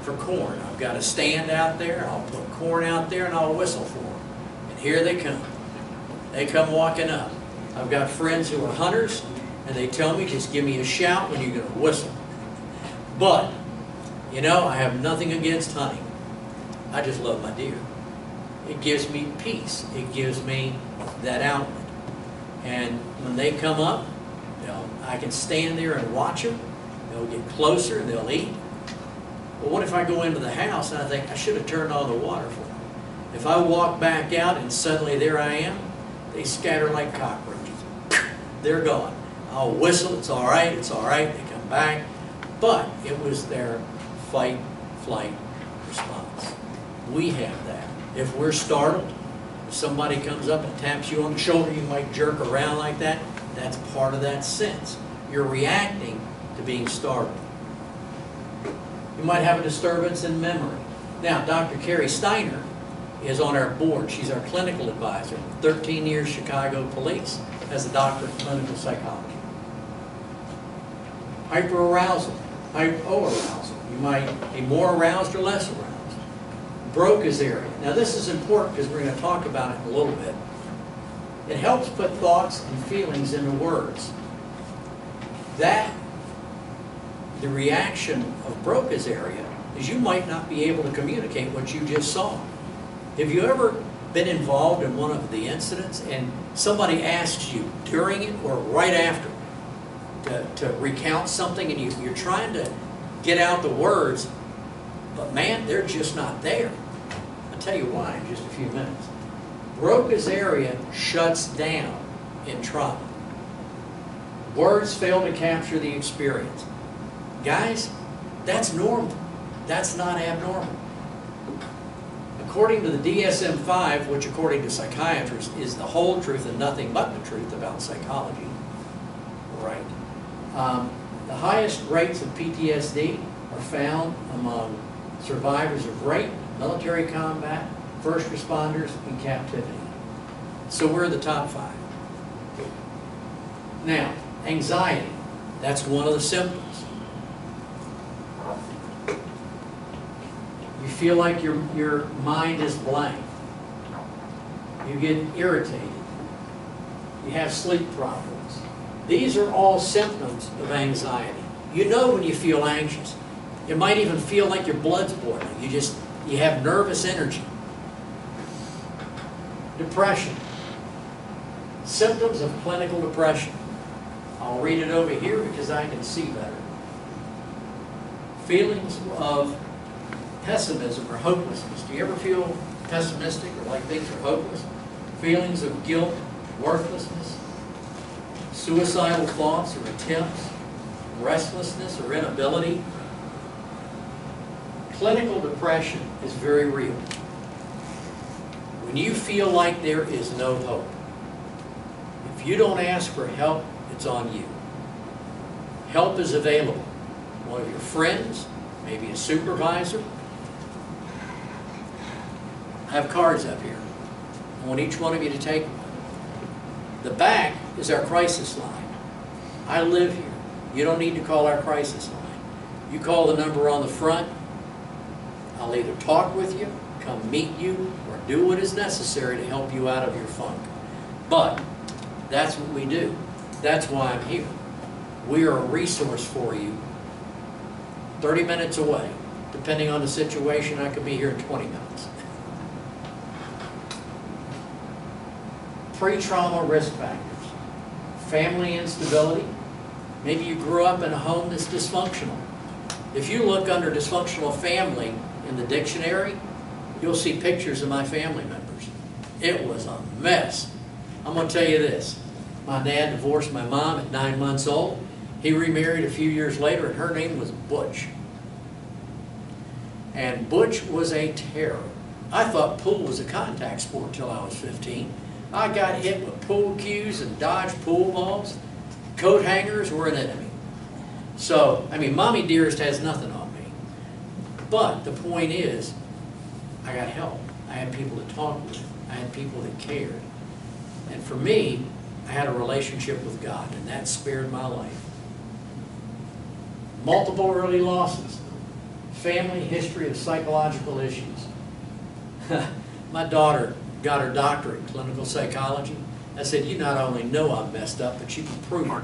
for corn. I've got a stand out there, I'll put corn out there and I'll whistle for them. And here they come. They come walking up. I've got friends who are hunters and they tell me, just give me a shout when you're going to whistle. But, you know, I have nothing against hunting. I just love my deer. It gives me peace. It gives me that outlet. And when they come up, you know, I can stand there and watch them. They'll get closer and they'll eat. But what if I go into the house and I think I should have turned on the water for them? If I walk back out and suddenly there I am, they scatter like cockroaches. They're gone. I'll whistle, it's all right, they come back. But it was their fight, flight response. We have that. If we're startled, if somebody comes up and taps you on the shoulder, you might jerk around like that. That's part of that sense. You're reacting to being startled. You might have a disturbance in memory. Now, Dr. Carrie Steiner is on our board. She's our clinical advisor. 13 years Chicago Police as a doctor of clinical psychology. Hyperarousal, hypoarousal. You might be more aroused or less aroused. Broca's area. Now this is important because we're going to talk about it in a little bit. It helps put thoughts and feelings into words. The reaction of Broca's area is you might not be able to communicate what you just saw. Have you ever been involved in one of the incidents and somebody asks you during it or right after to recount something and you're trying to get out the words, but man, they're just not there. I'll tell you why in just a few minutes. Broca's area shuts down in trauma. Words fail to capture the experience. Guys, that's normal. That's not abnormal. According to the DSM-5, which according to psychiatrists is the whole truth and nothing but the truth about psychology, right? The highest rates of PTSD are found among survivors of rape, military combat, first responders, and captivity. So we're the top 5. Now, anxiety, that's one of the symptoms. You feel like your mind is blank. You get irritated. You have sleep problems. These are all symptoms of anxiety. You know when you feel anxious. It might even feel like your blood's boiling. You have nervous energy. Depression. Symptoms of clinical depression. I'll read it over here because I can see better. Feelings of pessimism or hopelessness. Do you ever feel pessimistic or like things are hopeless? Feelings of guilt, worthlessness, suicidal thoughts or attempts, restlessness or inability. Clinical depression is very real. When you feel like there is no hope, if you don't ask for help, it's on you. Help is available. One of your friends, maybe a supervisor. I have cards up here. I want each one of you to take one. The back is our crisis line. I live here. You don't need to call our crisis line. You call the number on the front. I'll either talk with you, come meet you, or do what is necessary to help you out of your funk. But that's what we do. That's why I'm here. We are a resource for you 30 minutes away. Depending on the situation, I could be here in 20 minutes. Pre-trauma risk factors. Family instability. Maybe you grew up in a home that's dysfunctional. If you look under dysfunctional family in the dictionary, you'll see pictures of my family members. It was a mess. I'm going to tell you this. My dad divorced my mom at 9 months old. He remarried a few years later, and her name was Butch. And Butch was a terror. I thought pool was a contact sport until I was 15. I got hit with pool cues and dodged pool balls. Coat hangers were an enemy. So, I mean, Mommy Dearest has nothing on me. But the point is, I got help. I had people to talk with. I had people that cared. And for me, I had a relationship with God, and that spared my life. Multiple early losses. family history of psychological issues. My daughter got her doctorate in clinical psychology. I said, you not only know I'm messed up, but you can prove it.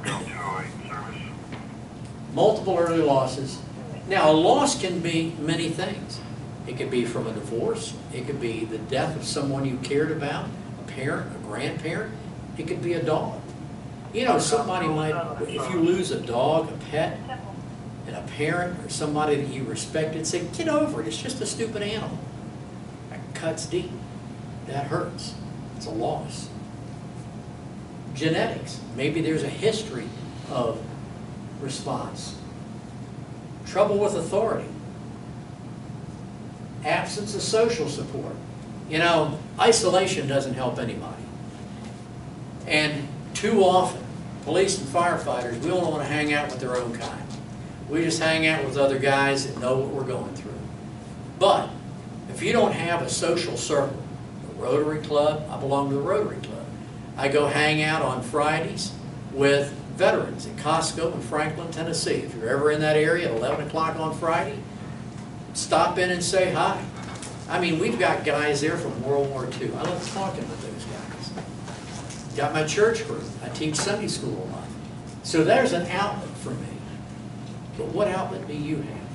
Multiple early losses. Now, a loss can be many things. It could be from a divorce. It could be the death of someone you cared about, a parent, a grandparent. It could be a dog. You know, somebody might, if you lose a dog, a pet, and a parent or somebody that you respected, say, get over it. It's just a stupid animal. That cuts deep. That hurts. It's a loss. Genetics. Maybe there's a history of response. Trouble with authority. Absence of social support. You know, isolation doesn't help anybody. And too often, police and firefighters, we only want to hang out with their own kind. We just hang out with other guys that know what we're going through. But if you don't have a social circle, the Rotary Club, I belong to the Rotary Club. I go hang out on Fridays with veterans at Costco in Franklin, Tennessee. If you're ever in that area at 11 o'clock on Friday, stop in and say hi. I mean, we've got guys there from World War II. I love talking with those guys. Got my church group. I teach Sunday school a lot. So there's an outlet for me. But what outlet do you have?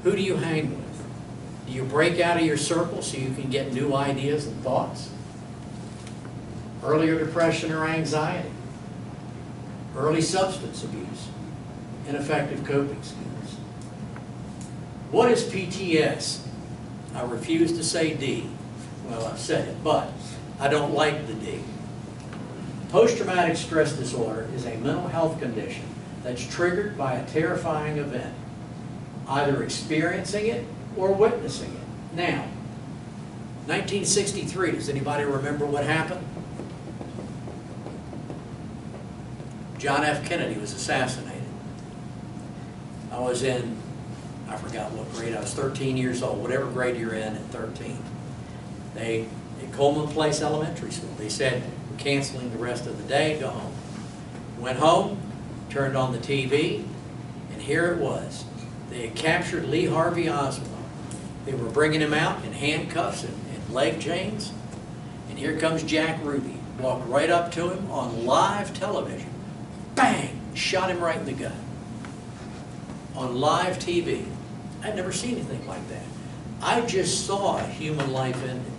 Who do you hang with? Do you break out of your circle so you can get new ideas and thoughts? Earlier depression or anxiety? Early substance abuse? Ineffective coping skills? What is PTS? I refuse to say D. Well, I've said it, but I don't like the D. Post-traumatic stress disorder is a mental health condition that's triggered by a terrifying event, either experiencing it or witnessing it. Now, 1963, does anybody remember what happened? John F. Kennedy was assassinated. I was in, I forgot what grade, I was 13 years old, whatever grade you're in at 13. At Coleman Place Elementary School, they said, we're canceling the rest of the day, go home. Went home, turned on the TV, and here it was. They had captured Lee Harvey Oswald. They were bringing him out in handcuffs and leg chains, and here comes Jack Ruby. Walked right up to him on live television. Bang! Shot him right in the gut. On live TV. I'd never seen anything like that. I just saw a human life ended.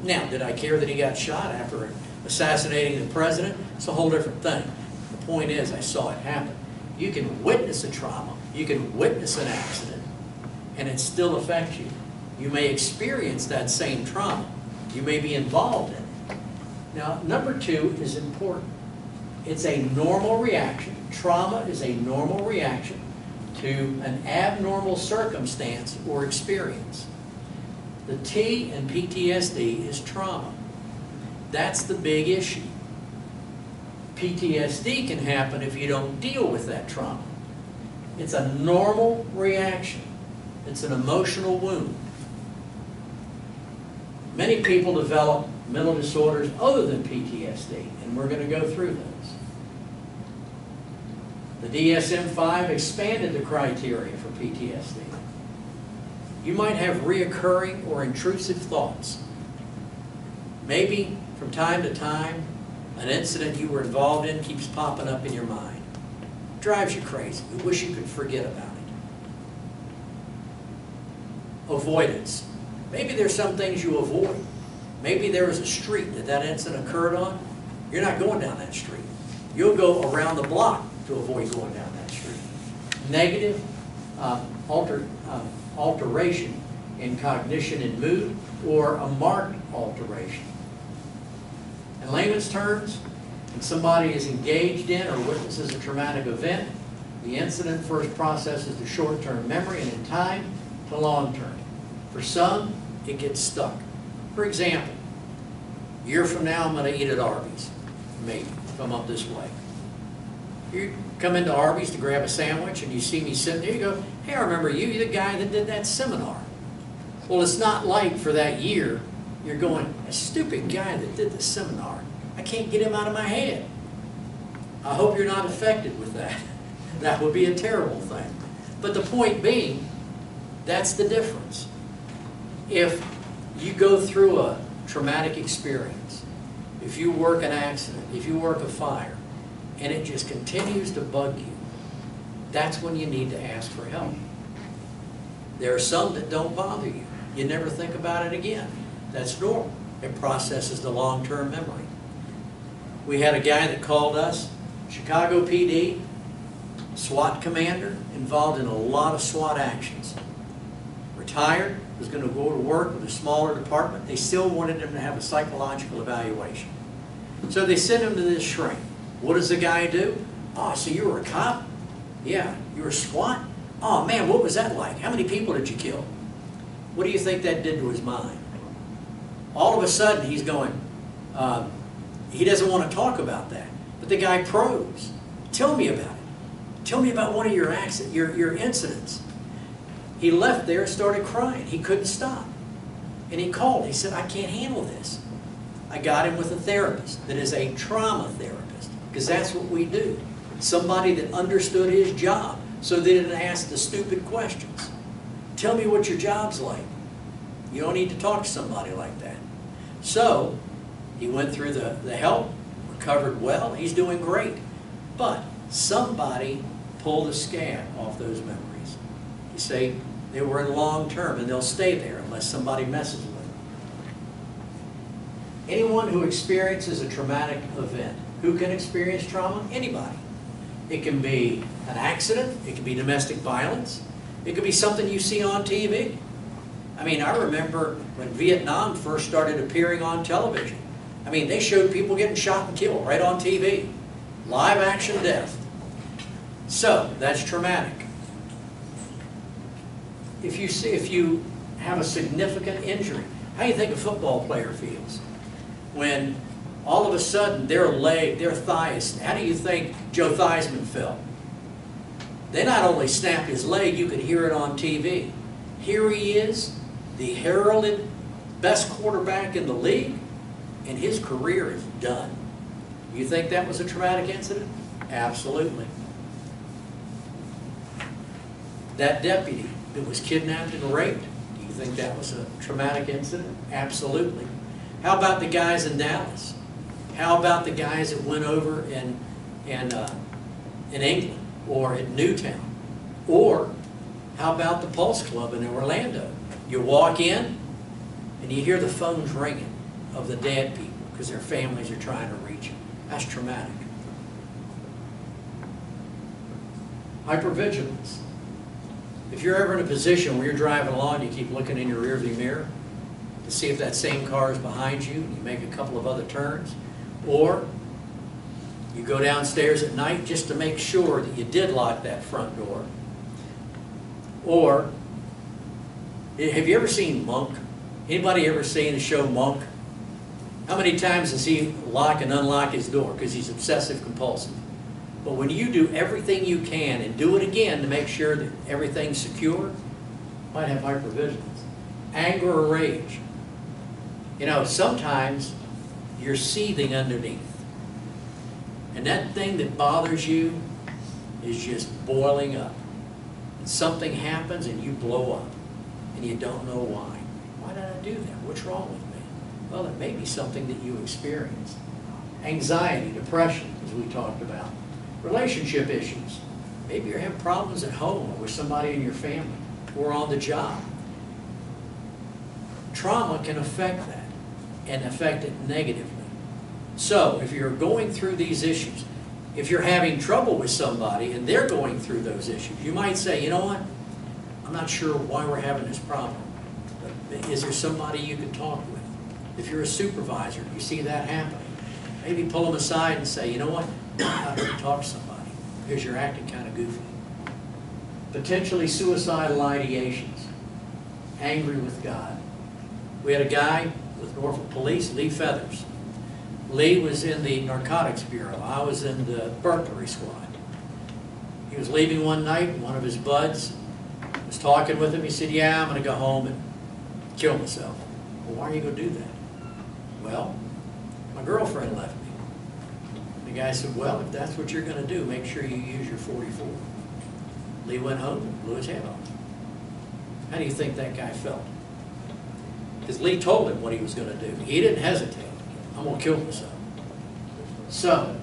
Now, did I care that he got shot after assassinating the president? It's a whole different thing. The point is, I saw it happen. You can witness a trauma. You can witness an accident, and it still affects you. You may experience that same trauma. You may be involved in it. Now, number 2 is important. It's a normal reaction. Trauma is a normal reaction to an abnormal circumstance or experience. The T in PTSD is trauma. That's the big issue. PTSD can happen if you don't deal with that trauma. It's a normal reaction. It's an emotional wound. Many people develop mental disorders other than PTSD, and we're going to go through those. The DSM-5 expanded the criteria for PTSD. You might have reoccurring or intrusive thoughts. Maybe from time to time, an incident you were involved in keeps popping up in your mind. Drives you crazy. You wish you could forget about it. Avoidance. Maybe there's some things you avoid. Maybe there was a street that incident occurred on. You're not going down that street. You'll go around the block to avoid going down that street. Negative alteration in cognition and mood, or a marked alteration. In layman's terms, when somebody is engaged in or witnesses a traumatic event, the incident first processes to short-term memory and in time to long-term. For some, it gets stuck. For example, a year from now I'm going to eat at Arby's. Maybe, if I'm up this way. You come into Arby's to grab a sandwich and you see me sitting there, you go, hey, I remember you, you're the guy that did that seminar. Well, it's not like for that year, you're going, a stupid guy that did the seminar, I can't get him out of my head. I hope you're not affected with that. That would be a terrible thing. But the point being, that's the difference. If you go through a traumatic experience, if you work an accident, if you work a fire, and it just continues to bug you, that's when you need to ask for help. There are some that don't bother you. You never think about it again. That's normal. It processes the long-term memory. We had a guy that called us, Chicago PD, SWAT commander, involved in a lot of SWAT actions. Retired, was going to go to work with a smaller department. They still wanted him to have a psychological evaluation. So they sent him to this shrink. What does the guy do? Oh, so you were a cop? Yeah. You were SWAT? Oh man, what was that like? How many people did you kill? What do you think that did to his mind? All of a sudden he's going, he doesn't want to talk about that. But the guy probes. Tell me about it. Tell me about one of your incidents. He left there and started crying. He couldn't stop. And he called. He said, I can't handle this. I got him with a therapist that is a trauma therapist, because that's what we do. Somebody that understood his job so they didn't ask the stupid questions. Tell me what your job's like. You don't need to talk to somebody like that. So he went through the help, recovered well. He's doing great. But somebody pulled a scab off those memories. You say they were in long term, and they'll stay there unless somebody messes with them. Anyone who experiences a traumatic event, who can experience trauma? Anybody. It can be an accident, it can be domestic violence, it could be something you see on TV. I mean, I remember when Vietnam first started appearing on television. I mean, they showed people getting shot and killed right on TV. Live action death. So, that's traumatic. If you have a significant injury, how do you think a football player feels? When all of a sudden their leg, their thighs, how do you think Joe Theismann felt? They not only snapped his leg, you could hear it on TV. Here he is, the heralded best quarterback in the league, and his career is done. You think that was a traumatic incident? Absolutely. That deputy that was kidnapped and raped, do you think that was a traumatic incident? Absolutely. How about the guys in Dallas? How about the guys that went over in England or in Newtown? Or how about the Pulse Club in Orlando? You walk in and you hear the phones ringing of the dead people because their families are trying to reach them. That's traumatic. Hypervigilance. If you're ever in a position where you're driving along, you keep looking in your rearview mirror to see if that same car is behind you, and you make a couple of other turns, or you go downstairs at night just to make sure that you did lock that front door. Or, have you ever seen Monk? Anybody ever seen the show Monk? How many times does he lock and unlock his door? Because he's obsessive compulsive. But when you do everything you can and do it again to make sure that everything's secure, you might have hypervigilance. Anger or rage. You know, sometimes you're seething underneath. And that thing that bothers you is just boiling up. And something happens and you blow up. And you don't know why. Why did I do that? What's wrong with me? Well, it may be something that you experienced. Anxiety, depression, as we talked about. Relationship issues. Maybe you're having problems at home or with somebody in your family or on the job. Trauma can affect that and affect it negatively. So if you're going through these issues, if you're having trouble with somebody and they're going through those issues, you might say, you know what, I'm not sure why we're having this problem, but is there somebody you can talk with? If you're a supervisor, you see that happening, maybe pull them aside and say, you know what, I need to talk to somebody because you're acting kind of goofy. Potentially suicidal ideations, angry with God. We had a guy with Norfolk Police, Lee Feathers. Lee was in the Narcotics Bureau. I was in the burglary squad. He was leaving one night, and one of his buds was talking with him. He said, yeah, I'm going to go home and kill myself. Well, why are you going to do that? Well, my girlfriend left me. The guy said, well, if that's what you're going to do, make sure you use your 44. Lee went home and blew his head off. How do you think that guy felt? Because Lee told him what he was going to do. He didn't hesitate. I'm going to kill myself. So,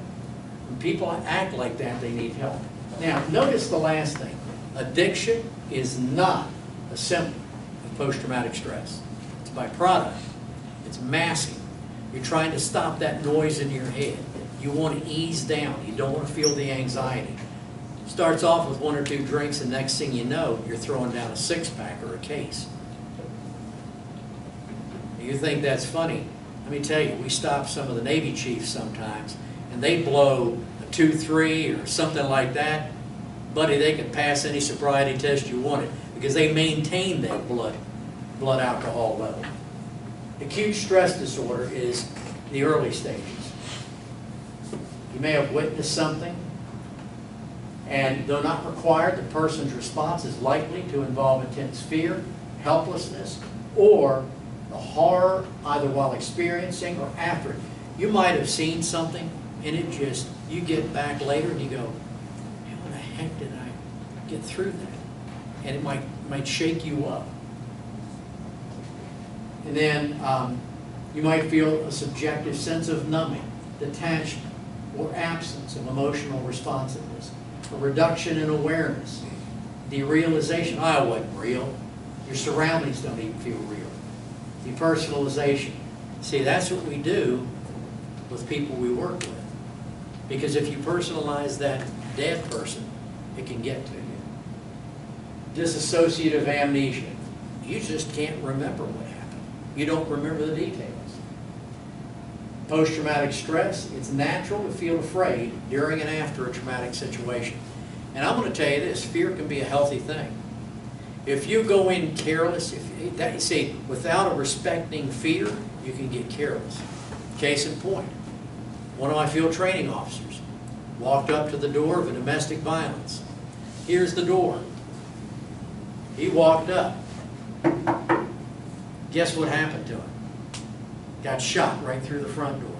when people act like that, they need help. Now, notice the last thing. Addiction is not a symptom of post-traumatic stress. It's a byproduct. It's masking. You're trying to stop that noise in your head. You want to ease down. You don't want to feel the anxiety. Starts off with 1 or 2 drinks, and next thing you know, you're throwing down a 6-pack or a case. You think that's funny? Let me tell you, we stop some of the Navy chiefs sometimes, and they blow a 2-3 or something like that. Buddy, they can pass any sobriety test you wanted because they maintain that blood alcohol level. Acute stress disorder is the early stages. You may have witnessed something, and though not required, the person's response is likely to involve intense fear, helplessness, or the horror either while experiencing or after it. You might have seen something, and it just, you get back later and you go, how the heck did I get through that? And it might shake you up. And then you might feel a subjective sense of numbing, detachment, or absence of emotional responsiveness, a reduction in awareness, derealization, oh, it wasn't real. Your surroundings don't even feel real. Depersonalization. See, that's what we do with people we work with. Because if you personalize that dead person, it can get to you. Dissociative amnesia. You just can't remember what happened. You don't remember the details. Post-traumatic stress, it's natural to feel afraid during and after a traumatic situation. And I'm going to tell you this, fear can be a healthy thing. If you go in careless, see, without a respecting fear, you can get careless. Case in point, one of my field training officers walked up to the door of a domestic violence. Here's the door. He walked up. Guess what happened to him? Got shot right through the front door.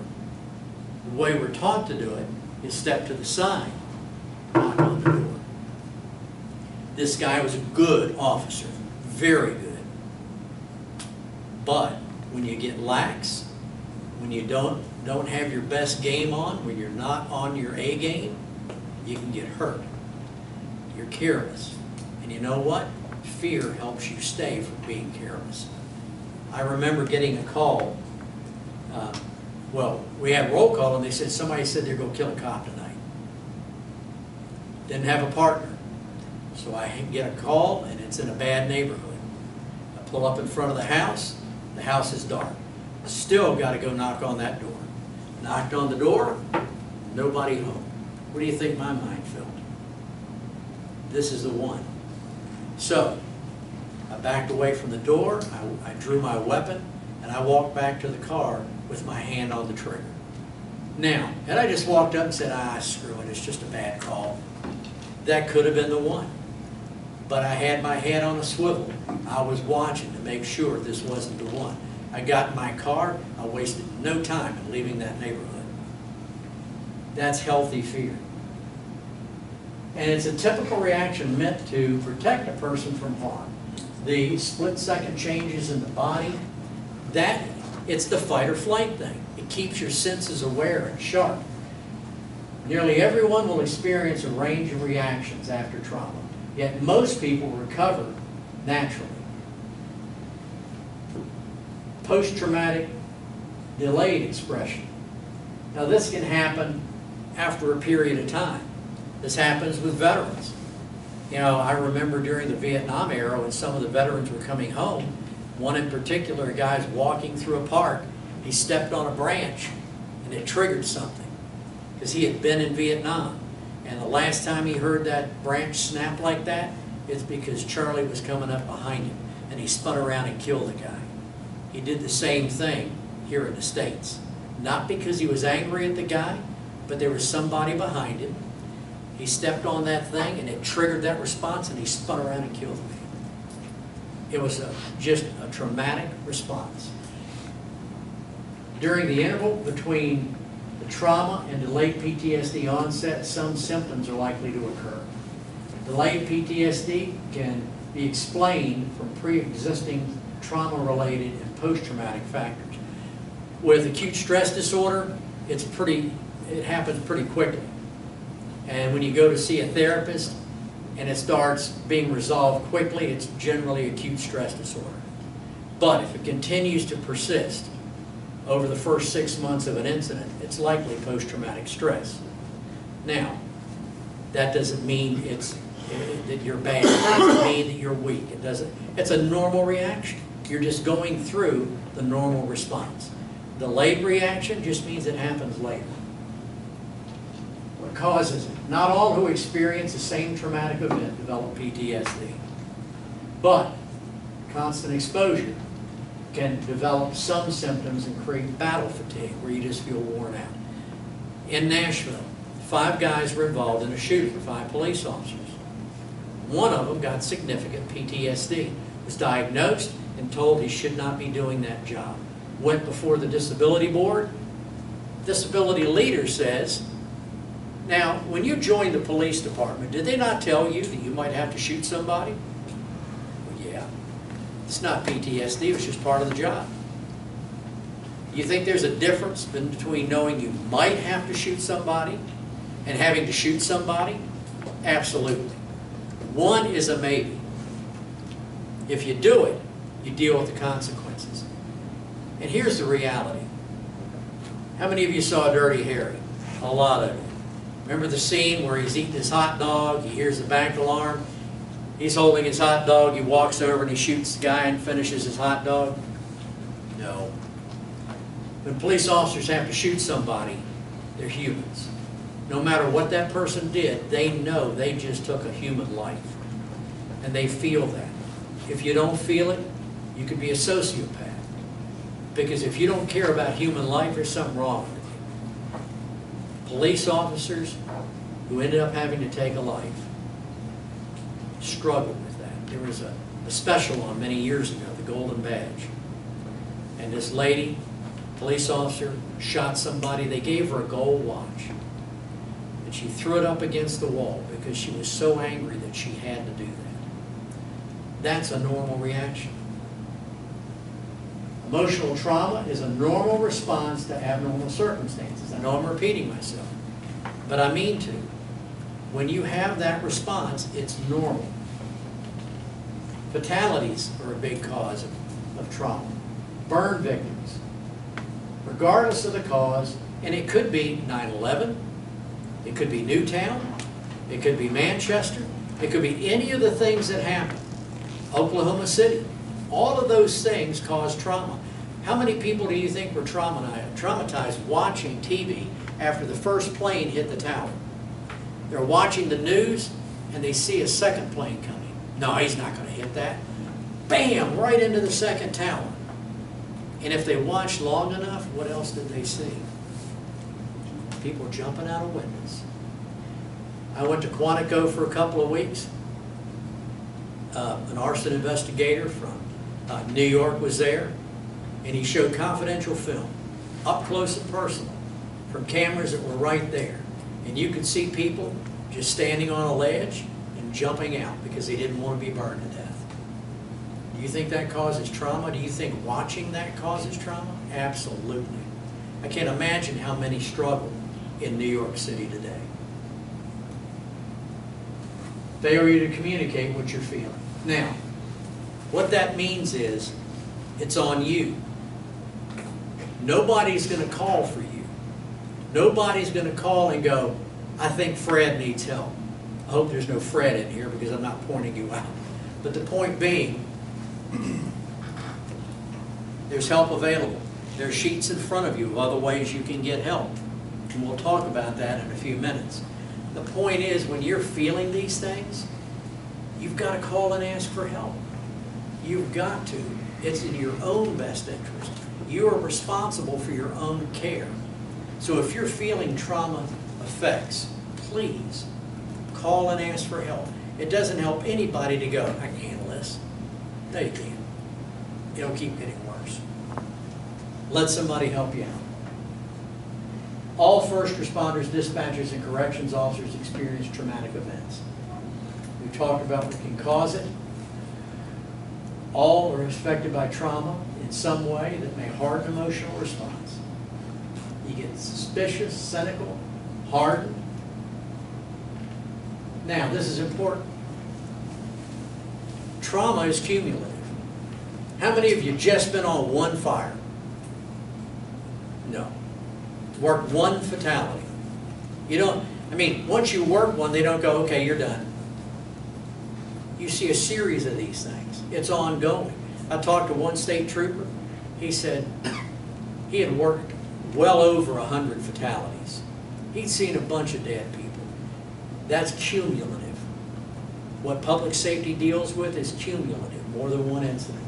The way we're taught to do it is step to the side, knock on the door. This guy was a good officer, very good. But when you get lax, when you don't have your best game on, when you're not on your A game, you can get hurt. You're careless. And you know what? Fear helps you stay from being careless. I remember getting a call. Well, we had roll call, and they said, somebody said they're going to kill a cop tonight. Didn't have a partner. So I get a call, and it's in a bad neighborhood. I pull up in front of the house is dark. Still got to go knock on that door. Knocked on the door, nobody home. What do you think my mind felt? This is the one. So, I backed away from the door, I drew my weapon, and I walked back to the car with my hand on the trigger. Now, had I just walked up and said, screw it, it's just a bad call, that could have been the one. But I had my head on a swivel. I was watching to make sure this wasn't the one. I got in my car, I wasted no time in leaving that neighborhood. That's healthy fear. And it's a typical reaction meant to protect a person from harm. The split-second changes in the body, it's the fight or flight thing. It keeps your senses aware and sharp. Nearly everyone will experience a range of reactions after trauma, yet most people recover naturally. Post-traumatic delayed expression. Now this can happen after a period of time. This happens with veterans. You know, I remember during the Vietnam era when some of the veterans were coming home, one in particular, a guy's walking through a park, he stepped on a branch and it triggered something because he had been in Vietnam. And the last time he heard that branch snap like that, it's because Charlie was coming up behind him and he spun around and killed the guy. He did the same thing here in the States. Not because he was angry at the guy, but there was somebody behind him. He stepped on that thing and it triggered that response and he spun around and killed him. It was just a traumatic response. During the interval between the trauma and delayed PTSD onset, some symptoms are likely to occur. Delayed PTSD can be explained from pre-existing trauma-related and post-traumatic factors. With acute stress disorder, it happens pretty quickly. And when you go to see a therapist and it starts being resolved quickly, it's generally acute stress disorder. But if it continues to persist over the first 6 months of an incident, it's likely post-traumatic stress. Now, that doesn't mean that you're bad. It doesn't mean that you're weak. It's a normal reaction. You're just going through the normal response. Delayed reaction just means it happens later. What causes it? Not all who experience the same traumatic event develop PTSD. But constant exposure can develop some symptoms and create battle fatigue, where you just feel worn out. In Nashville, 5 guys were involved in a shooting, 5 police officers. One of them got significant PTSD, was diagnosed and told he should not be doing that job. Went before the disability board. Disability leader says, now, when you joined the police department, did they not tell you that you might have to shoot somebody? Well, yeah. It's not PTSD, it was just part of the job. You think there's a difference between knowing you might have to shoot somebody and having to shoot somebody? Absolutely. One is a maybe. If you do it, you deal with the consequences. And here's the reality. How many of you saw Dirty Harry? A lot of you. Remember the scene where he's eating his hot dog, he hears the bank alarm, he's holding his hot dog, he walks over and he shoots the guy and finishes his hot dog? No. When police officers have to shoot somebody, they're humans. No matter what that person did, they know they just took a human life. And they feel that. If you don't feel it, you could be a sociopath. Because if you don't care about human life, there's something wrong with you. Police officers who ended up having to take a life struggled with that. There was a special on many years ago, the Golden Badge. And this lady, police officer, shot somebody. They gave her a gold watch. And she threw it up against the wall because she was so angry that she had to do that. That's a normal reaction. Emotional trauma is a normal response to abnormal circumstances. I know I'm repeating myself, but I mean to. When you have that response, it's normal. Fatalities are a big cause of trauma. Burn victims, regardless of the cause, and it could be 9/11, it could be Newtown, it could be Manchester, it could be any of the things that happened. Oklahoma City. All of those things cause trauma. How many people do you think were traumatized watching TV after the first plane hit the tower? They're watching the news and they see a second plane coming. No, he's not going to hit that. Bam! Right into the second tower. And if they watched long enough, what else did they see? People jumping out of windows. I went to Quantico for a couple of weeks. An arson investigator from New York was there, and he showed confidential film, up close and personal, from cameras that were right there. And you could see people just standing on a ledge and jumping out because they didn't want to be burned to death. Do you think that causes trauma? Do you think watching that causes trauma? Absolutely. I can't imagine how many struggle in New York City today. Failure to communicate what you're feeling. Now, what that means is, it's on you. Nobody's going to call for you. Nobody's going to call and go, I think Fred needs help. I hope there's no Fred in here because I'm not pointing you out. But the point being, there's help available. There's sheets in front of you of other ways you can get help. And we'll talk about that in a few minutes. The point is, when you're feeling these things, you've got to call and ask for help. You've got to. It's in your own best interest. You are responsible for your own care. So if you're feeling trauma effects, please call and ask for help. It doesn't help anybody to go, I can handle this. No, you can't. It'll keep getting worse. Let somebody help you out. All first responders, dispatchers, and corrections officers experience traumatic events. We've talked about what can cause it. All are affected by trauma in some way that may harden emotional response. You get suspicious, cynical, hardened. Now, this is important. Trauma is cumulative. How many of you just been on one fire? No. Work one fatality. You don't, I mean, once you work one, they don't go, okay, you're done. You see a series of these things. It's ongoing. I talked to one state trooper. He said he had worked well over 100 fatalities. He'd seen a bunch of dead people. That's cumulative. What public safety deals with is cumulative, more than one incident.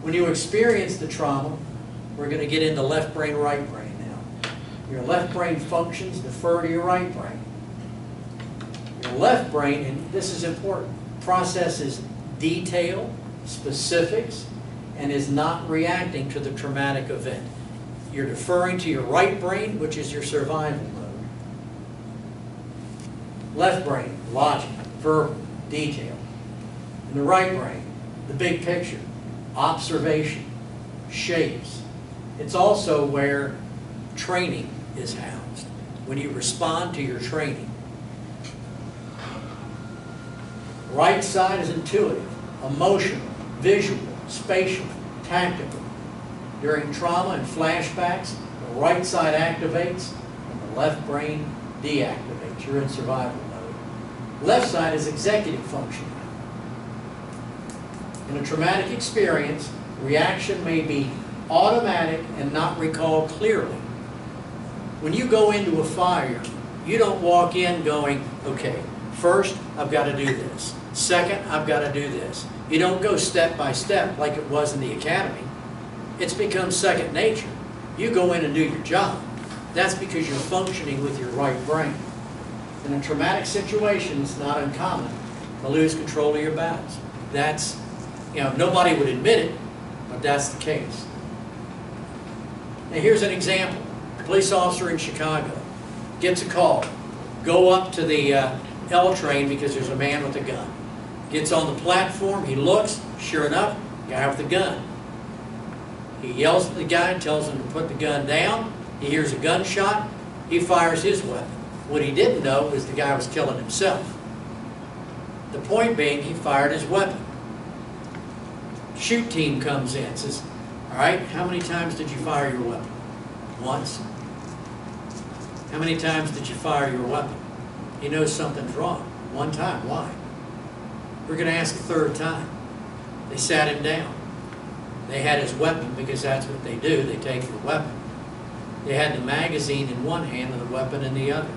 When you experience the trauma, we're going to get into left brain, right brain now. Your left brain functions defer to your right brain. Your left brain, and this is important, processes detail, specifics, and is not reacting to the traumatic event. You're deferring to your right brain, which is your survival mode. Left brain, logic, verbal, detail. And the right brain, the big picture, observation, shapes. It's also where training is housed. When you respond to your training. Right side is intuitive, emotional, visual, spatial, tactical. During trauma and flashbacks, the right side activates and the left brain deactivates. You're in survival mode. Left side is executive functioning. In a traumatic experience, reaction may be automatic and not recalled clearly. When you go into a fire, you don't walk in going, okay, first I've got to do this. Second, I've got to do this. You don't go step by step like it was in the academy. It's become second nature. You go in and do your job. That's because you're functioning with your right brain. In a traumatic situation, it's not uncommon to lose control of your bowels. That's, you know, nobody would admit it, but that's the case. Now here's an example. A police officer in Chicago gets a call. Go up to the L train because there's a man with a gun. Gets on the platform, he looks, sure enough, guy with the gun. He yells at the guy, tells him to put the gun down. He hears a gunshot, he fires his weapon. What he didn't know was the guy was killing himself. The point being, he fired his weapon. Shoot team comes in, says, all right, how many times did you fire your weapon? Once. How many times did you fire your weapon? He knows something's wrong. One time. Why? We're going to ask a third time. They sat him down. They had his weapon because that's what they do. They take your weapon. They had the magazine in one hand and the weapon in the other.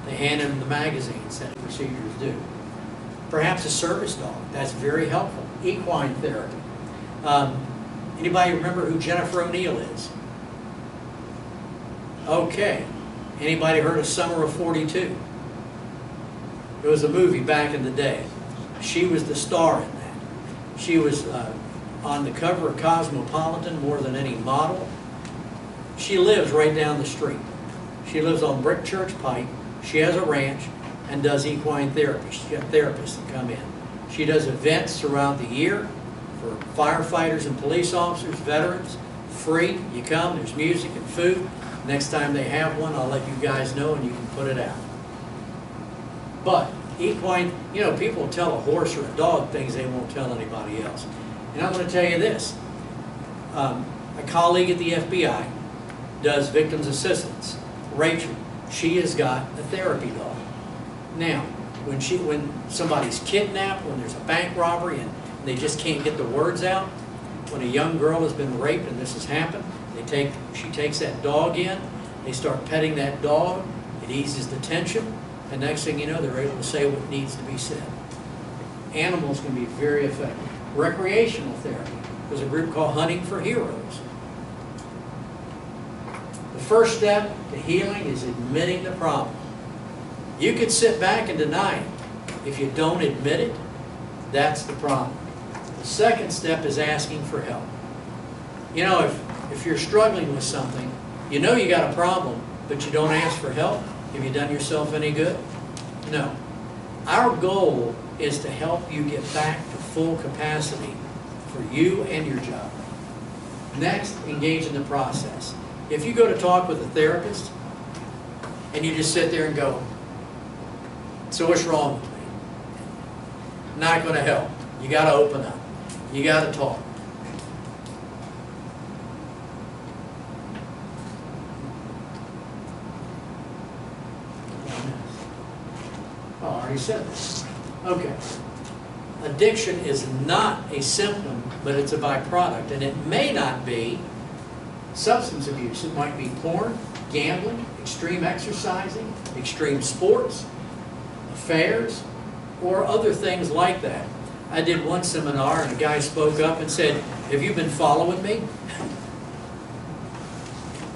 They handed him the magazine, said procedures do. Perhaps a service dog. That's very helpful. Equine therapy. Anybody remember who Jennifer O'Neill is? Okay. Anybody heard of Summer of 42? It was a movie back in the day. She was the star in that. She was on the cover of Cosmopolitan more than any model. She lives right down the street. She lives on Brick Church Pike. She has a ranch and does equine therapy. She's got therapists that come in. She does events throughout the year for firefighters and police officers, veterans, free. You come, there's music and food. Next time they have one, I'll let you guys know and you can put it out. But equine, you know, people tell a horse or a dog things they won't tell anybody else. And I'm going to tell you this. A colleague at the FBI does victims assistance. Rachel, she has got a therapy dog. Now, when somebody's kidnapped, when there's a bank robbery and they just can't get the words out, when a young girl has been raped and this has happened, she takes that dog in, they start petting that dog, it eases the tension, and next thing you know, they're able to say what needs to be said. Animals can be very effective. Recreational therapy. There's a group called Hunting for Heroes. The first step to healing is admitting the problem. You could sit back and deny it. If you don't admit it, that's the problem. The second step is asking for help. You know, if you're struggling with something, you know you got a problem, but you don't ask for help, have you done yourself any good? No. Our goal is to help you get back to full capacity for you and your job. Next, engage in the process. If you go to talk with a therapist and you just sit there and go, so what's wrong with me? Not going to help. You got to open up. You got to talk. Oh, I already said this. Okay. Addiction is not a symptom, but it's a byproduct. And it may not be substance abuse. It might be porn, gambling, extreme exercising, extreme sports, affairs, or other things like that. I did one seminar and a guy spoke up and said, have you been following me?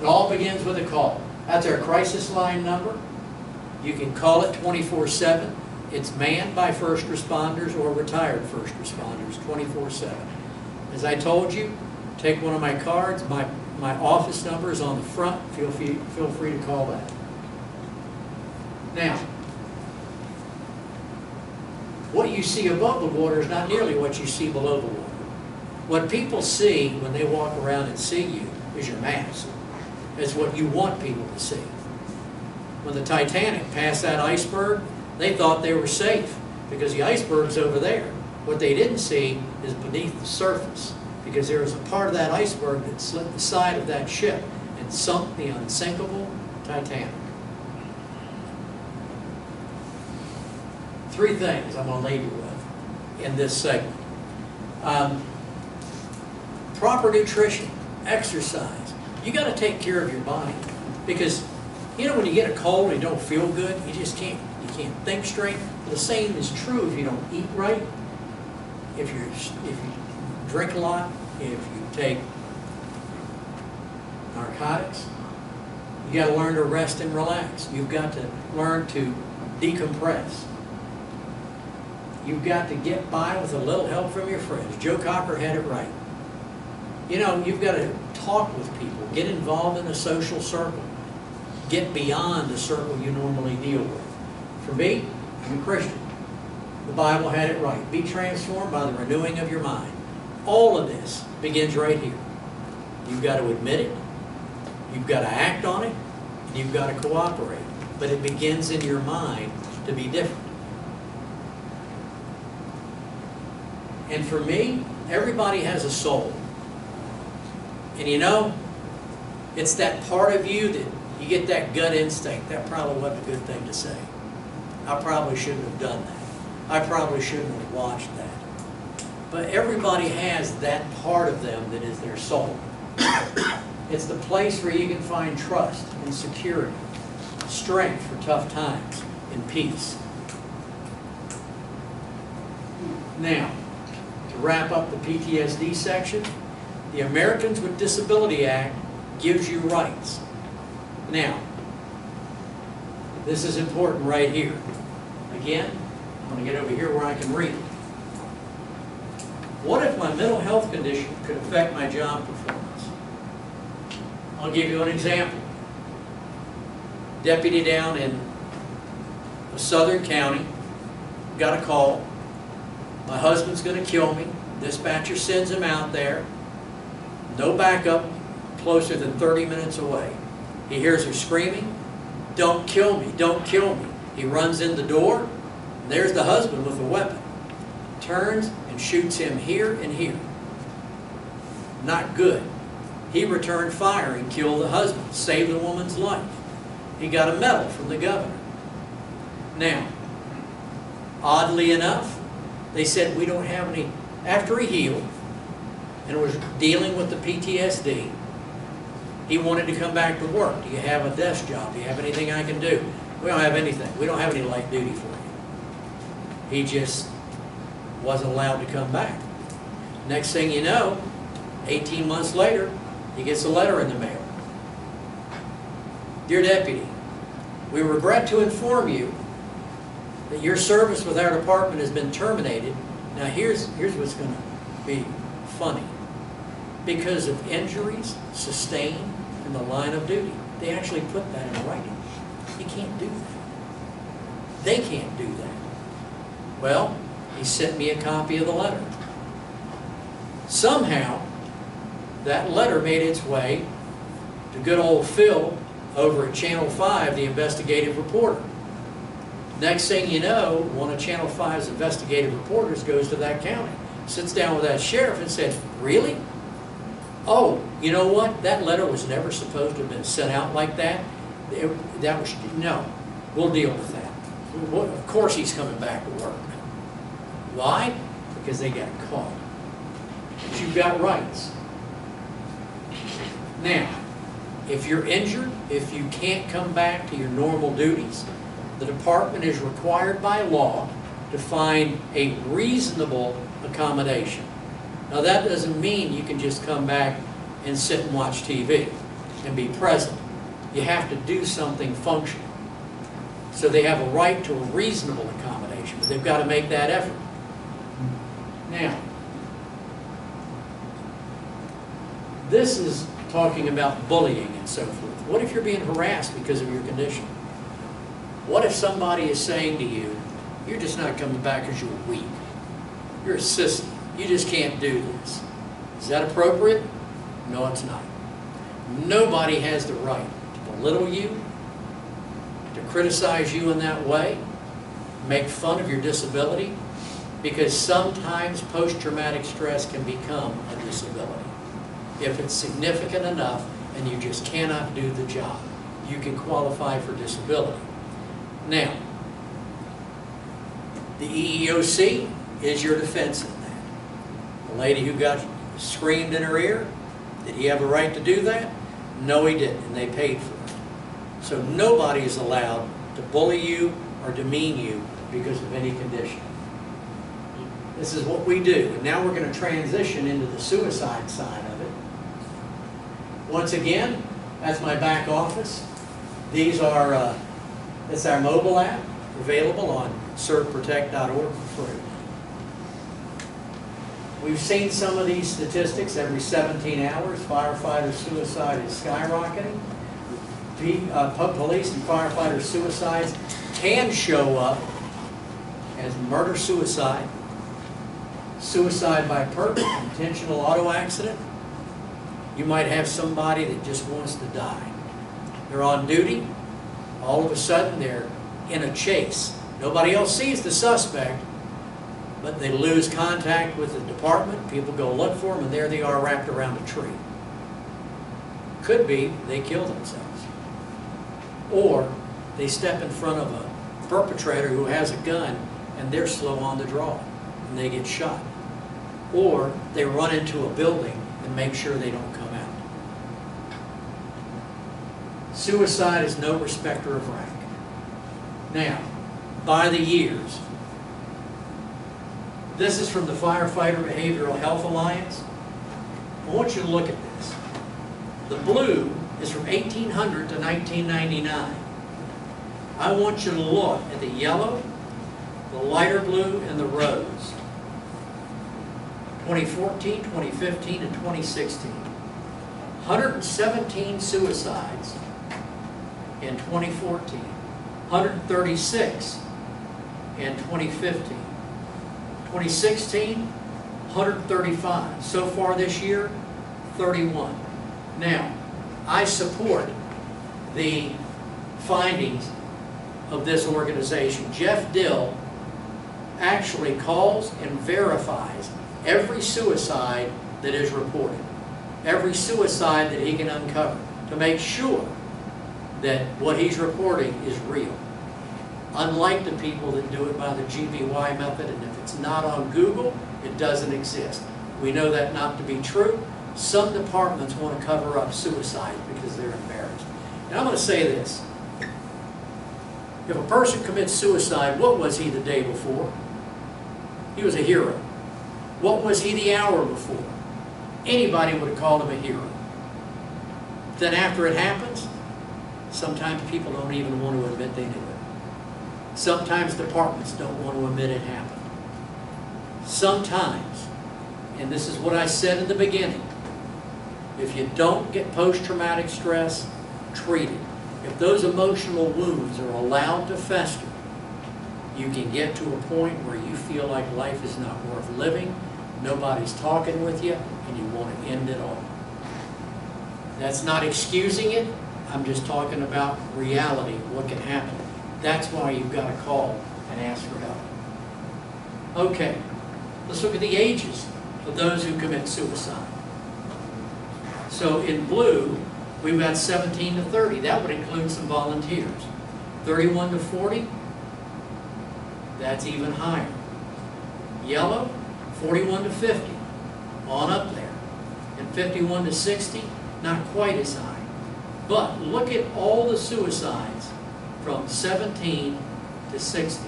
It all begins with a call. That's our crisis line number. You can call it 24/7. It's manned by first responders or retired first responders 24/7. As I told you, take one of my cards. My office number is on the front. Feel free to call that. Now, what you see above the water is not nearly what you see below the water. What people see when they walk around and see you is your mask. It's what you want people to see. When the Titanic passed that iceberg, they thought they were safe because the iceberg's over there. What they didn't see is beneath the surface, because there was a part of that iceberg that slit the side of that ship and sunk the unsinkable Titanic. 3 things I'm going to leave you with in this segment. Proper nutrition, exercise. You got to take care of your body, because you know when you get a cold and you don't feel good, you just can't think straight. The same is true if you don't eat right, if you drink a lot, if you take narcotics. You got to learn to rest and relax. You've got to learn to decompress. You've got to get by with a little help from your friends. Joe Cocker had it right. You know, you've got to talk with people, get involved in a social circle, get beyond the circle you normally deal with. For me, I'm a Christian. The Bible had it right. Be transformed by the renewing of your mind. All of this begins right here. You've got to admit it, you've got to act on it, and you've got to cooperate. But it begins in your mind to be different. And for me, everybody has a soul. And you know, it's that part of you that you get that gut instinct. That probably wasn't a good thing to say. I probably shouldn't have done that. I probably shouldn't have watched that. But everybody has that part of them that is their soul. It's the place where you can find trust and security, strength for tough times, and peace. Now, to wrap up the PTSD section, the Americans with Disability Act gives you rights. Now, this is important right here. Again, I'm going to get over here where I can read it. What if my mental health condition could affect my job performance? I'll give you an example. Deputy down in a southern county got a call. My husband's going to kill me. Dispatcher sends him out there. No backup, closer than 30 minutes away. He hears her screaming, "Don't kill me, don't kill me." He runs in the door, and there's the husband with a weapon. Turns and shoots him here and here. Not good. He returned fire and killed the husband, saved the woman's life. He got a medal from the governor. Now, oddly enough, they said we don't have any. After he healed and was dealing with the PTSD, he wanted to come back to work. Do you have a desk job? Do you have anything I can do? We don't have anything. We don't have any light duty for you. He just wasn't allowed to come back. Next thing you know, 18 months later, he gets a letter in the mail. Dear Deputy, we regret to inform you that your service with our department has been terminated. Now here's what's going to be funny. Because of injuries sustained in the line of duty. They actually put that in writing. You can't do that. They can't do that. Well, he sent me a copy of the letter. Somehow, that letter made its way to good old Phil over at Channel 5, the investigative reporter. Next thing you know, one of Channel 5's investigative reporters goes to that county, sits down with that sheriff and says, "Really? Oh, you know what? That letter was never supposed to have been sent out like that. No, we'll deal with that." Well, of course he's coming back to work. Why? Because they got caught. But you've got rights. Now, if you're injured, if you can't come back to your normal duties, the department is required by law to find a reasonable accommodation. Now that doesn't mean you can just come back and sit and watch TV and be present. You have to do something functional. So they have a right to a reasonable accommodation, but they've got to make that effort. Now, this is talking about bullying and so forth. What if you're being harassed because of your condition? What if somebody is saying to you, "You're just not coming back because you're weak. You're a sissy. You just can't do this." Is that appropriate? No, it's not. Nobody has the right to belittle you, to criticize you in that way, make fun of your disability, because sometimes post-traumatic stress can become a disability. If it's significant enough and you just cannot do the job, you can qualify for disability. Now, the EEOC is your defense in that. The lady who got screamed in her ear, did he have a right to do that? No, he didn't, and they paid for it. So nobody is allowed to bully you or demean you because of any condition. This is what we do, and now we're going to transition into the suicide side of it. Once again, that's my back office. These are, it's our mobile app, available on serveprotect.org for free. We've seen some of these statistics every 17 hours. Firefighter suicide is skyrocketing. Police and firefighter suicides can show up as murder-suicide, suicide by purpose, intentional auto accident. You might have somebody that just wants to die. They're on duty. All of a sudden, they're in a chase. Nobody else sees the suspect, but they lose contact with the department. People go look for them, and there they are wrapped around a tree. Could be they kill themselves. Or they step in front of a perpetrator who has a gun, and they're slow on the draw, and they get shot. Or they run into a building and make sure they don't come out. Suicide is no respecter of rank. Now, by the years, this is from the Firefighter Behavioral Health Alliance. I want you to look at this. The blue is from 1800 to 1999. I want you to look at the yellow, the lighter blue, and the rose. 2014, 2015, and 2016. 117 suicides in 2014. 136 in 2015. 2016, 135. So far this year, 31. Now, I support the findings of this organization. Jeff Dill actually calls and verifies every suicide that is reported, every suicide that he can uncover, to make sure that what he's reporting is real. Unlike the people that do it by the GBY method, and if it's not on Google, it doesn't exist. We know that not to be true. Some departments want to cover up suicide because they're embarrassed. And I'm going to say this. If a person commits suicide, what was he the day before? He was a hero. What was he the hour before? Anybody would have called him a hero. Then after it happens, sometimes people don't even want to admit they did it. Sometimes departments don't want to admit it happened. Sometimes, and this is what I said in the beginning, if you don't get post-traumatic stress treated, if those emotional wounds are allowed to fester, You can get to a point where you feel like life is not worth living, nobody's talking with you, and you want to end it all. That's not excusing it. I'm just talking about reality, what can happen. That's why you've got to call and ask for help. Okay, let's look at the ages of those who commit suicide. So in blue, we've got 17 to 30. That would include some volunteers. 31 to 40, that's even higher. Yellow, 41 to 50, on up there. And 51 to 60, not quite as high. But look at all the suicides from 17 to 60.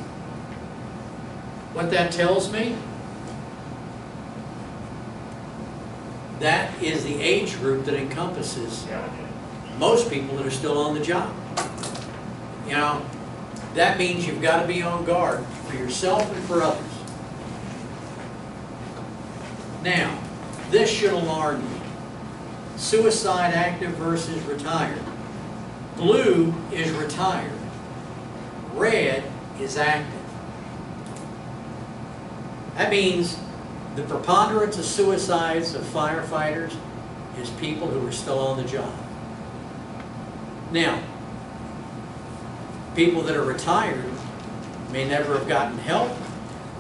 What that tells me, that is the age group that encompasses most people that are still on the job. You know, that means you've got to be on guard for yourself and for others. Now, this should alarm you. Suicide active versus retired. Blue is retired. Red is active. That means the preponderance of suicides of firefighters is people who are still on the job. Now, people that are retired may never have gotten help,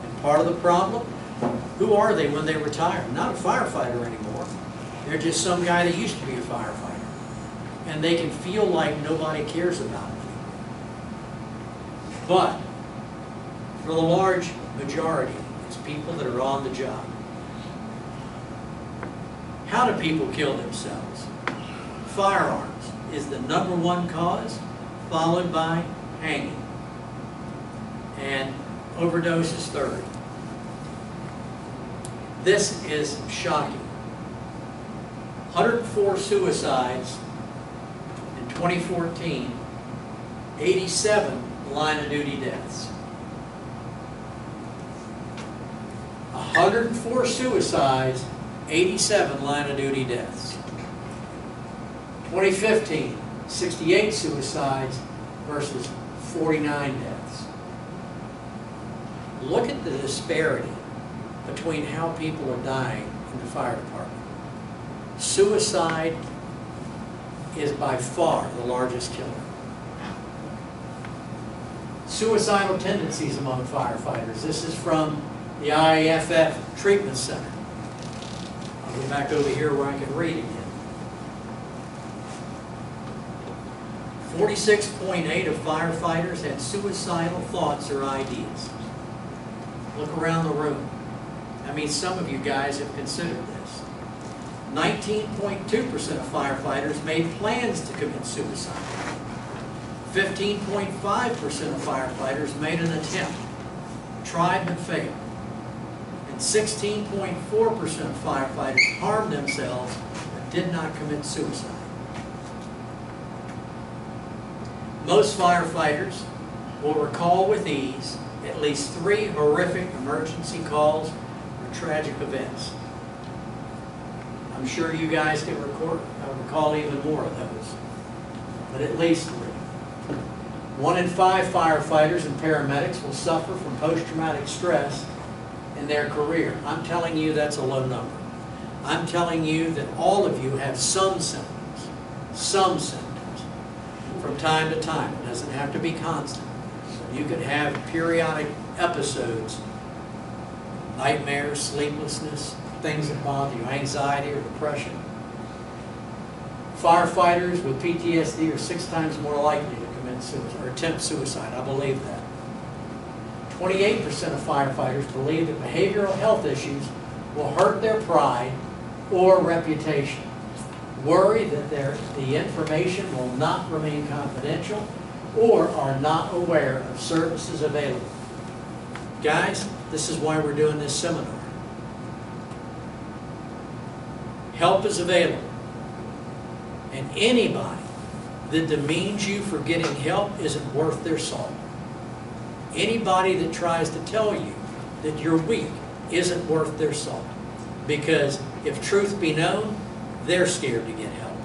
and part of the problem, who are they when they retire? Not a firefighter anymore. They're just some guy that used to be a firefighter. And they can feel like nobody cares about them anymore. But for the large majority, it's people that are on the job. How do people kill themselves? Firearms is the #1 cause, followed by hanging. And overdose is third. This is shocking. 104 suicides in 2014, 87 line-of-duty deaths. 104 suicides, 87 line-of-duty deaths. 2015, 68 suicides versus 49 deaths. Look at the disparity between how people are dying in the fire department. Suicide is by far the largest killer. Suicidal tendencies among firefighters. This is from the IAFF Treatment Center. I'll go back over here where I can read again. 46.8% of firefighters had suicidal thoughts or ideas. Look around the room. I mean, some of you guys have considered this. 19.2% of firefighters made plans to commit suicide. 15.5% of firefighters made an attempt, tried but failed. And 16.4% of firefighters harmed themselves but did not commit suicide. Most firefighters will recall with ease at least 3 horrific emergency calls or tragic events. I'm sure you guys can recall even more of those, but at least 3. 1 in 5 firefighters and paramedics will suffer from post-traumatic stress in their career. I'm telling you that's a low number. I'm telling you that all of you have some symptoms from time to time. It doesn't have to be constant. You can have periodic episodes, nightmares, sleeplessness, things that bother you, anxiety or depression. Firefighters with PTSD are 6 times more likely to commit suicide or attempt suicide. I believe that. 28% of firefighters believe that behavioral health issues will hurt their pride or reputation. Worry that the information will not remain confidential or are not aware of services available. Guys, this is why we're doing this seminar. Help is available. And anybody that demeans you for getting help isn't worth their salt. Anybody that tries to tell you that you're weak isn't worth their salt. Because if truth be known, they're scared to get help.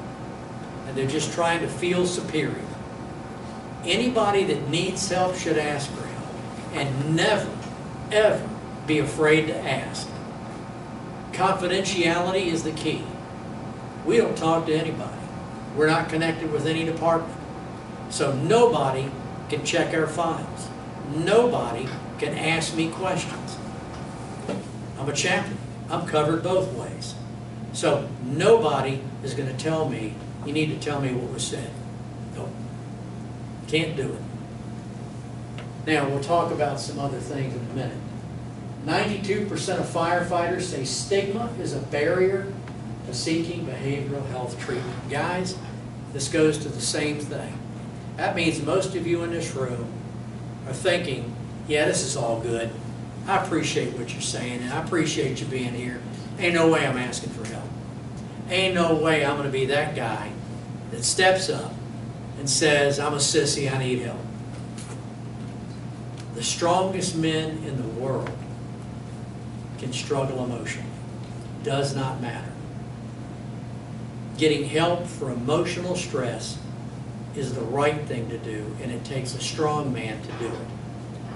And they're just trying to feel superior. Anybody that needs help should ask for help. And never, ever be afraid to ask. Confidentiality is the key. We don't talk to anybody. We're not connected with any department. So nobody can check our files. Nobody can ask me questions. I'm a chaplain. I'm covered both ways. So nobody is going to tell me, you need to tell me what was said. Nope. Can't do it. Now, we'll talk about some other things in a minute. 92% of firefighters say stigma is a barrier to seeking behavioral health treatment. Guys, this goes to the same thing. That means most of you in this room are thinking, yeah, this is all good. I appreciate what you're saying, and I appreciate you being here. Ain't no way I'm asking for help. Ain't no way I'm going to be that guy that steps up and says, I'm a sissy, I need help. The strongest men in the world can struggle emotionally. Does not matter. Getting help for emotional stress is the right thing to do, and it takes a strong man to do it.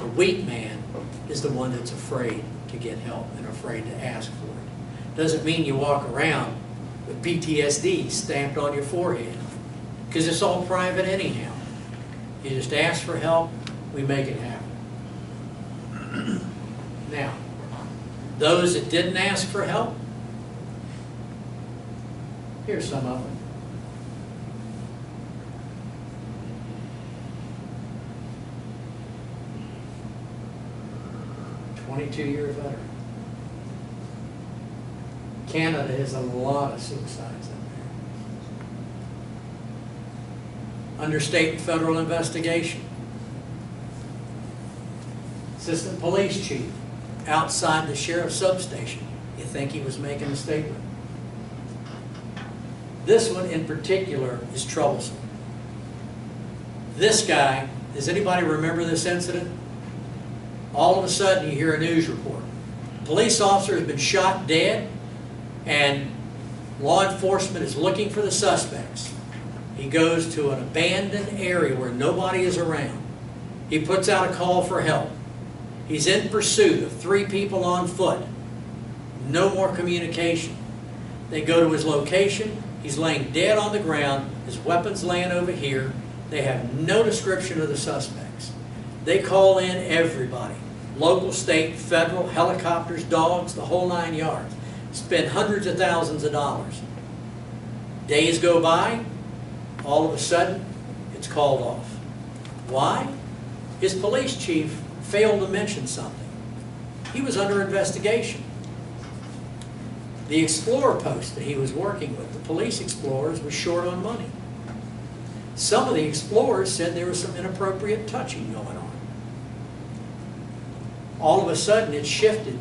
The weak man is the one that's afraid to get help and afraid to ask for it. Doesn't mean you walk around with PTSD stamped on your forehead, because it's all private anyhow. You just ask for help, we make it happen. Now, those that didn't ask for help, here's some of them. "22-year veteran. Canada has a lot of suicides up there. Under state and federal investigation. Assistant police chief outside the sheriff's substation. You think he was making a statement? This one in particular is troublesome. This guy, does anybody remember this incident? All of a sudden you hear a news report. Police officer has been shot dead, and law enforcement is looking for the suspects. He goes to an abandoned area where nobody is around. He puts out a call for help. He's in pursuit of 3 people on foot. No more communication. They go to his location. He's laying dead on the ground. His weapon's laying over here. They have no description of the suspects. They call in everybody. Local, state, federal, helicopters, dogs, the whole 9 yards. Spend hundreds of thousands of dollars. Days go by. All of a sudden, it's called off. Why? His police chief failed to mention something. He was under investigation. The Explorer post that he was working with, the police explorers, was short on money. Some of the explorers said there was some inappropriate touching going on. All of a sudden it shifted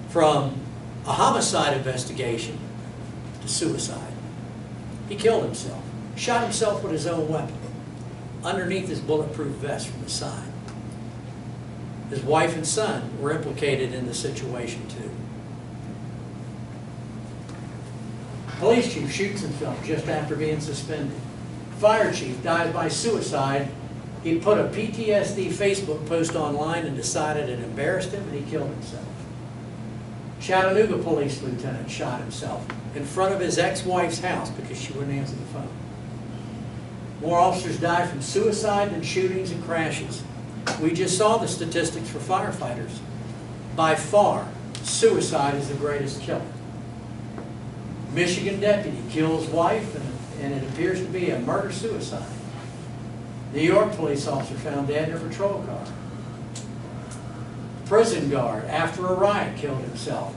from a homicide investigation to suicide. He killed himself, shot himself with his own weapon, underneath his bulletproof vest from the side. His wife and son were implicated in the situation too. Police chief shoots himself just after being suspended. Fire chief dies by suicide. He put a PTSD Facebook post online and decided it embarrassed him, and he killed himself. Chattanooga police lieutenant shot himself in front of his ex-wife's house because she wouldn't answer the phone. More officers die from suicide than shootings and crashes. We just saw the statistics for firefighters. By far, suicide is the greatest killer. Michigan deputy kills wife, and it appears to be a murder-suicide. New York police officer found dead in a patrol car. Prison guard, after a riot, killed himself.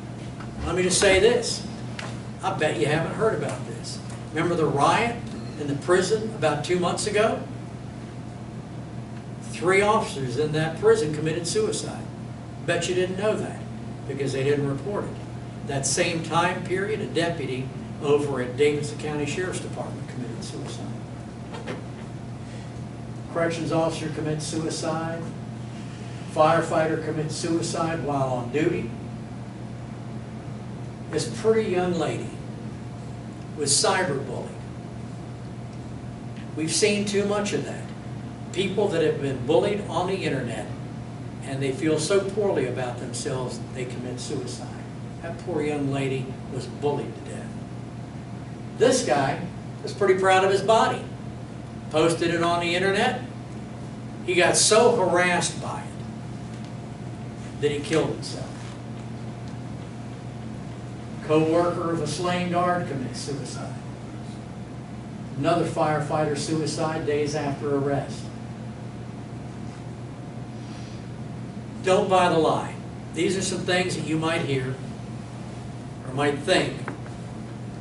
Let me just say this. I bet you haven't heard about this. Remember the riot in the prison about 2 months ago? 3 officers in that prison committed suicide. Bet you didn't know that because they didn't report it. That same time period, a deputy over at Davidson County Sheriff's Department committed suicide. Corrections officer commits suicide. Firefighter commits suicide while on duty. This pretty young lady was cyberbullied. We've seen too much of that. People that have been bullied on the internet and they feel so poorly about themselves they commit suicide. That poor young lady was bullied to death. This guy was pretty proud of his body. Posted it on the internet. He got so harassed by it that he killed himself. Co-worker of a slain guard commits suicide. Another firefighter suicide days after arrest. Don't buy the lie. These are some things that you might hear or might think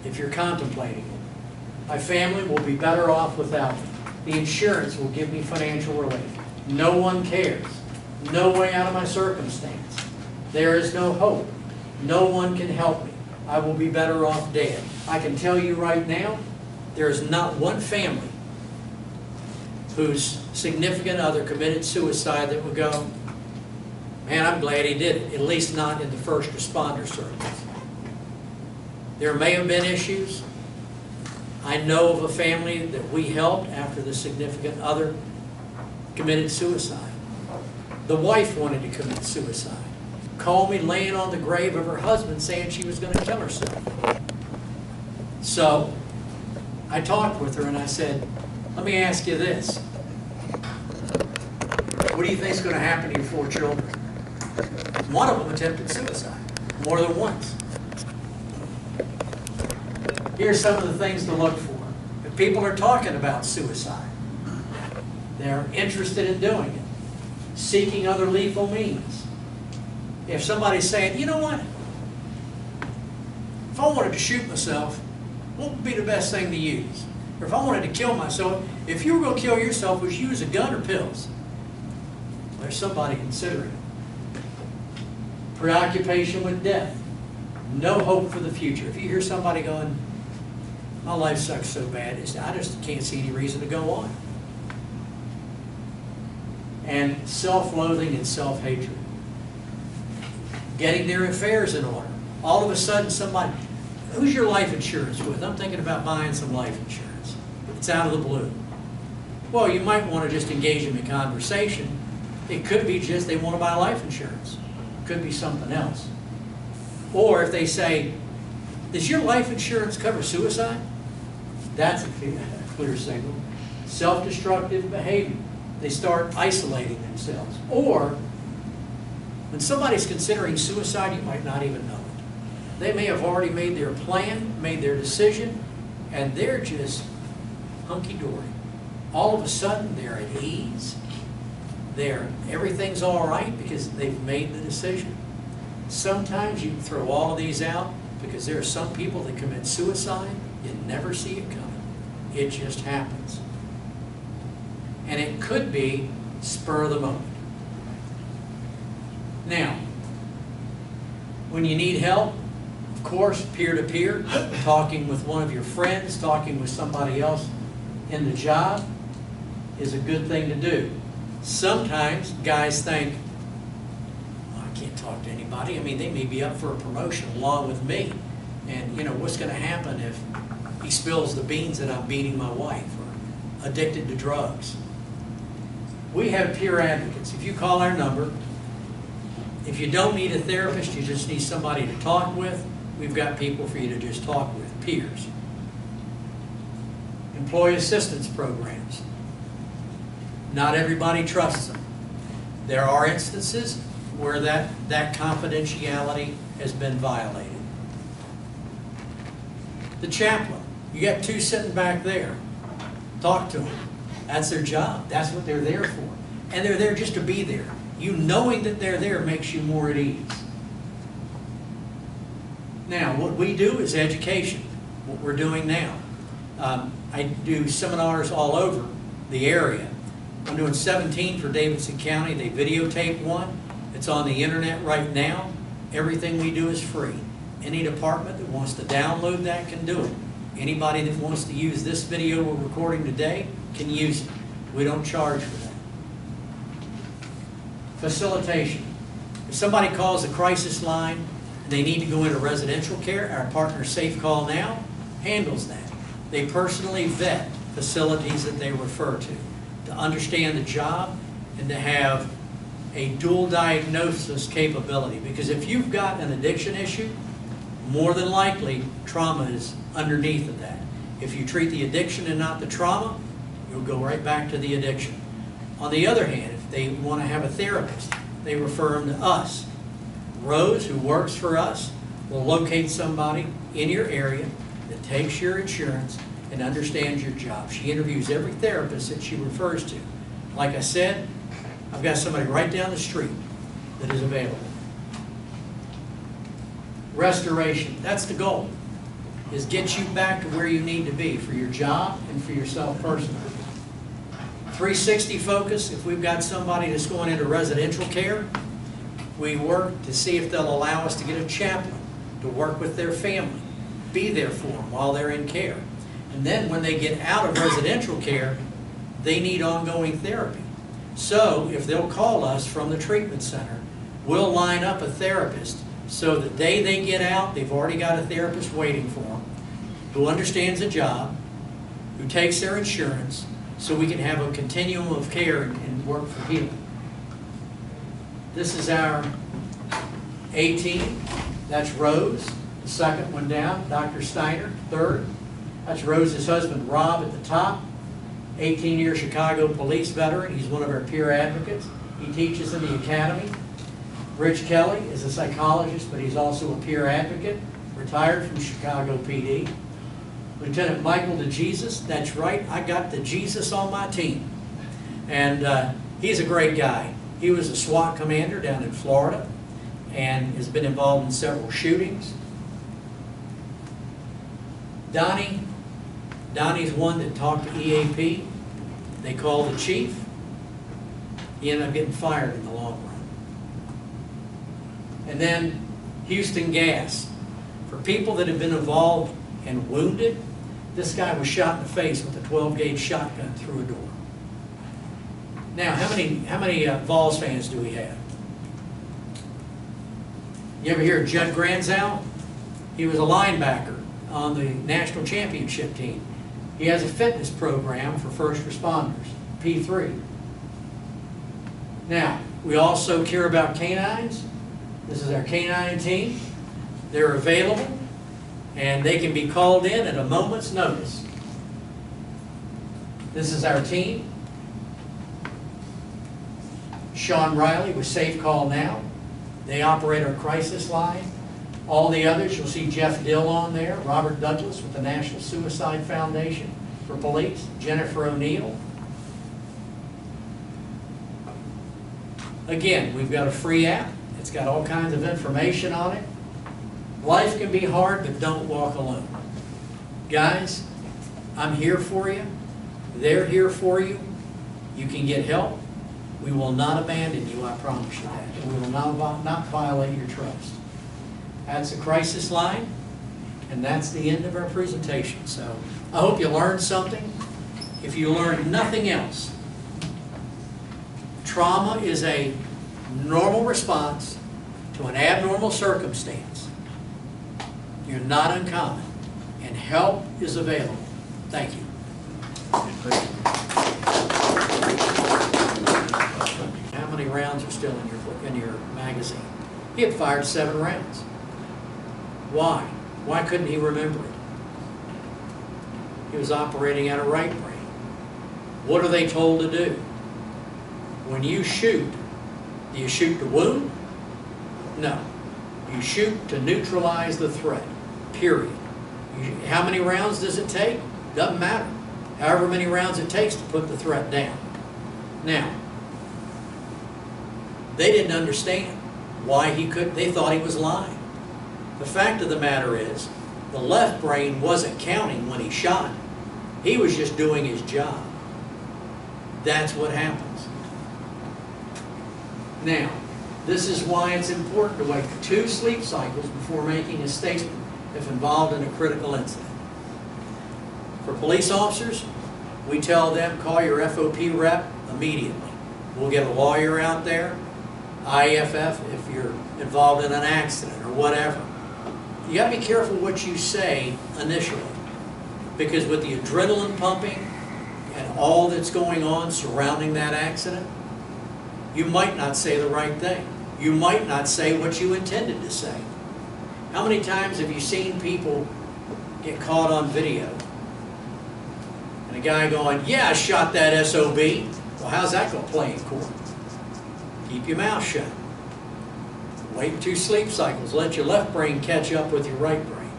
if you're contemplating it. My family will be better off without me. The insurance will give me financial relief. No one cares. No way out of my circumstance. There is no hope. No one can help me. I will be better off dead. I can tell you right now, there is not one family whose significant other committed suicide that would go, man, I'm glad he did it, at least not in the first responder circles. There may have been issues. I know of a family that we helped after the significant other committed suicide. The wife wanted to commit suicide. Called me laying on the grave of her husband saying she was going to kill herself. So I talked with her and I said, let me ask you this. What do you think is going to happen to your 4 children? One of them attempted suicide, more than once. Here's some of the things to look for. If people are talking about suicide, they're interested in doing it, seeking other lethal means. If somebody's saying, you know what, if I wanted to shoot myself, what would be the best thing to use? Or if I wanted to kill myself, if you were going to kill yourself, would you use a gun or pills? There's somebody considering it. Preoccupation with death. No hope for the future. If you hear somebody going, my life sucks so bad, I just can't see any reason to go on. And self-loathing and self-hatred. Getting their affairs in order. All of a sudden somebody, who's your life insurance with? I'm thinking about buying some life insurance. It's out of the blue. Well, you might want to just engage them in conversation. It could be just they want to buy life insurance. It could be something else. Or if they say, does your life insurance cover suicide? That's a clear signal. Self-destructive behavior. They start isolating themselves. Or when somebody's considering suicide, you might not even know it. They may have already made their plan, made their decision, and they're just hunky-dory. All of a sudden, they're at ease. Everything's all right because they've made the decision. Sometimes you can throw all of these out because there are some people that commit suicide, you never see it coming. It just happens. And it could be spur of the moment. Now, when you need help, of course, peer-to-peer, talking with one of your friends, talking with somebody else in the job is a good thing to do. Sometimes guys think, oh, I can't talk to anybody. I mean, they may be up for a promotion along with me. And, you know, what's going to happen if he spills the beans that I'm beating my wife or addicted to drugs? We have peer advocates. If you call our number, if you don't need a therapist, you just need somebody to talk with, we've got people for you to just talk with, peers. Employee assistance programs. Not everybody trusts them. There are instances where that confidentiality has been violated. The chaplain. You got 2 sitting back there. Talk to them. That's their job. That's what they're there for. And they're there just to be there. You knowing that they're there makes you more at ease. Now, what we do is education. What we're doing now. I do seminars all over the area. I'm doing 17 for Davidson County. They videotape one. It's on the internet right now. Everything we do is free. Any department that wants to download that can do it. Anybody that wants to use this video we're recording today can use it. We don't charge for that. Facilitation. If somebody calls the crisis line and they need to go into residential care, our partner Safe Call Now handles that. They personally vet facilities that they refer to understand the job and to have a dual diagnosis capability, because if you've got an addiction issue, more than likely trauma is underneath of that. If you treat the addiction and not the trauma, you'll go right back to the addiction. On the other hand, if they want to have a therapist, they refer them to us. Rose, who works for us, will locate somebody in your area that takes your insurance and understands your job. She interviews every therapist that she refers to. Like I said, I've got somebody right down the street that is available. Restoration, that's the goal, is get you back to where you need to be for your job and for yourself personally. 360 focus, if we've got somebody that's going into residential care, we work to see if they'll allow us to get a chaplain to work with their family, be there for them while they're in care. And then when they get out of residential care, they need ongoing therapy. So if they'll call us from the treatment center, we'll line up a therapist so the day they get out, they've already got a therapist waiting for them who understands the job, who takes their insurance, so we can have a continuum of care and work for healing. This is our A team. That's Rose, the second one down. Dr. Steiner, third. That's Rose's husband, Rob, at the top. 18-year Chicago police veteran. He's one of our peer advocates. He teaches in the academy. Rich Kelly is a psychologist, but he's also a peer advocate, retired from Chicago PD. Lieutenant Michael DeJesus, that's right, I got DeJesus on my team. And he's a great guy. He was a SWAT commander down in Florida and has been involved in several shootings. Donnie's one that talked to EAP. They called the chief. He ended up getting fired in the long run. And then Houston Gas. For people that have been involved and wounded, this guy was shot in the face with a 12-gauge shotgun through a door. Now, how many Vols fans do we have? You ever hear of Judd Granzow? He was a linebacker on the national championship team. He has a fitness program for first responders, P3. Now, we also care about canines. This is our canine team. They're available, and they can be called in at a moment's notice. This is our team. Sean Riley with Safe Call Now. They operate our crisis line. All the others, you'll see Jeff Dill on there, Robert Douglas with the National Suicide Foundation for Police, Jennifer O'Neill. Again, we've got a free app. It's got all kinds of information on it. Life can be hard, but don't walk alone. Guys, I'm here for you. They're here for you. You can get help. We will not abandon you, I promise you that. And we will not violate your trust. That's the crisis line, and that's the end of our presentation. So I hope you learned something. If you learned nothing else, trauma is a normal response to an abnormal circumstance. You're not uncommon, and help is available. Thank you. How many rounds are still in your magazine? He had fired 7 rounds. Why? Why couldn't he remember it? He was operating out of right brain. What are they told to do? When you shoot, do you shoot to wound? No. You shoot to neutralize the threat, period. How many rounds does it take? Doesn't matter. However many rounds it takes to put the threat down. Now, they didn't understand why he couldn't. They thought he was lying. The fact of the matter is, the left brain wasn't counting when he shot. He was just doing his job. That's what happens. Now, this is why it's important to wait 2 sleep cycles before making a statement if involved in a critical incident. For police officers, we tell them, call your FOP rep immediately. We'll get a lawyer out there, IFF if you're involved in an accident or whatever. You got to be careful what you say initially, because with the adrenaline pumping and all that's going on surrounding that accident, You might not say the right thing. You might not say what you intended to say. How many times have you seen people get caught on video? And a guy going, yeah, I shot that SOB. Well, how's that going to play in court? Keep your mouth shut. Wait 2 sleep cycles. Let your left brain catch up with your right brain.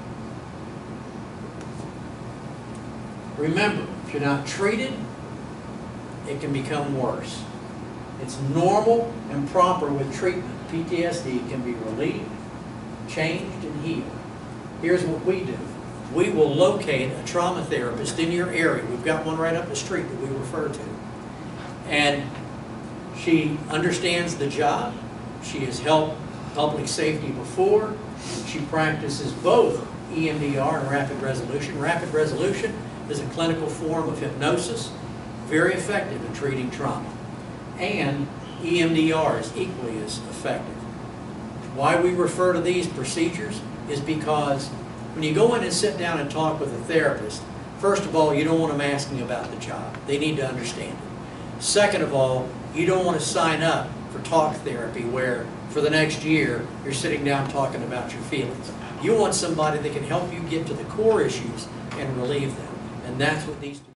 Remember, if you're not treated, it can become worse. It's normal and proper with treatment. PTSD can be relieved, changed, and healed. Here's what we do. We will locate a trauma therapist in your area. We've got one right up the street that we refer to. And she understands the job. She has helped public safety before. She practices both EMDR and rapid resolution. Rapid resolution is a clinical form of hypnosis, very effective in treating trauma. And EMDR is equally as effective. Why we refer to these procedures is because when you go in and sit down and talk with a therapist, first of all, you don't want them asking about the job. They need to understand it. Second of all, you don't want to sign up for talk therapy where for the next year you're sitting down talking about your feelings. You want somebody that can help you get to the core issues and relieve them. And that's what these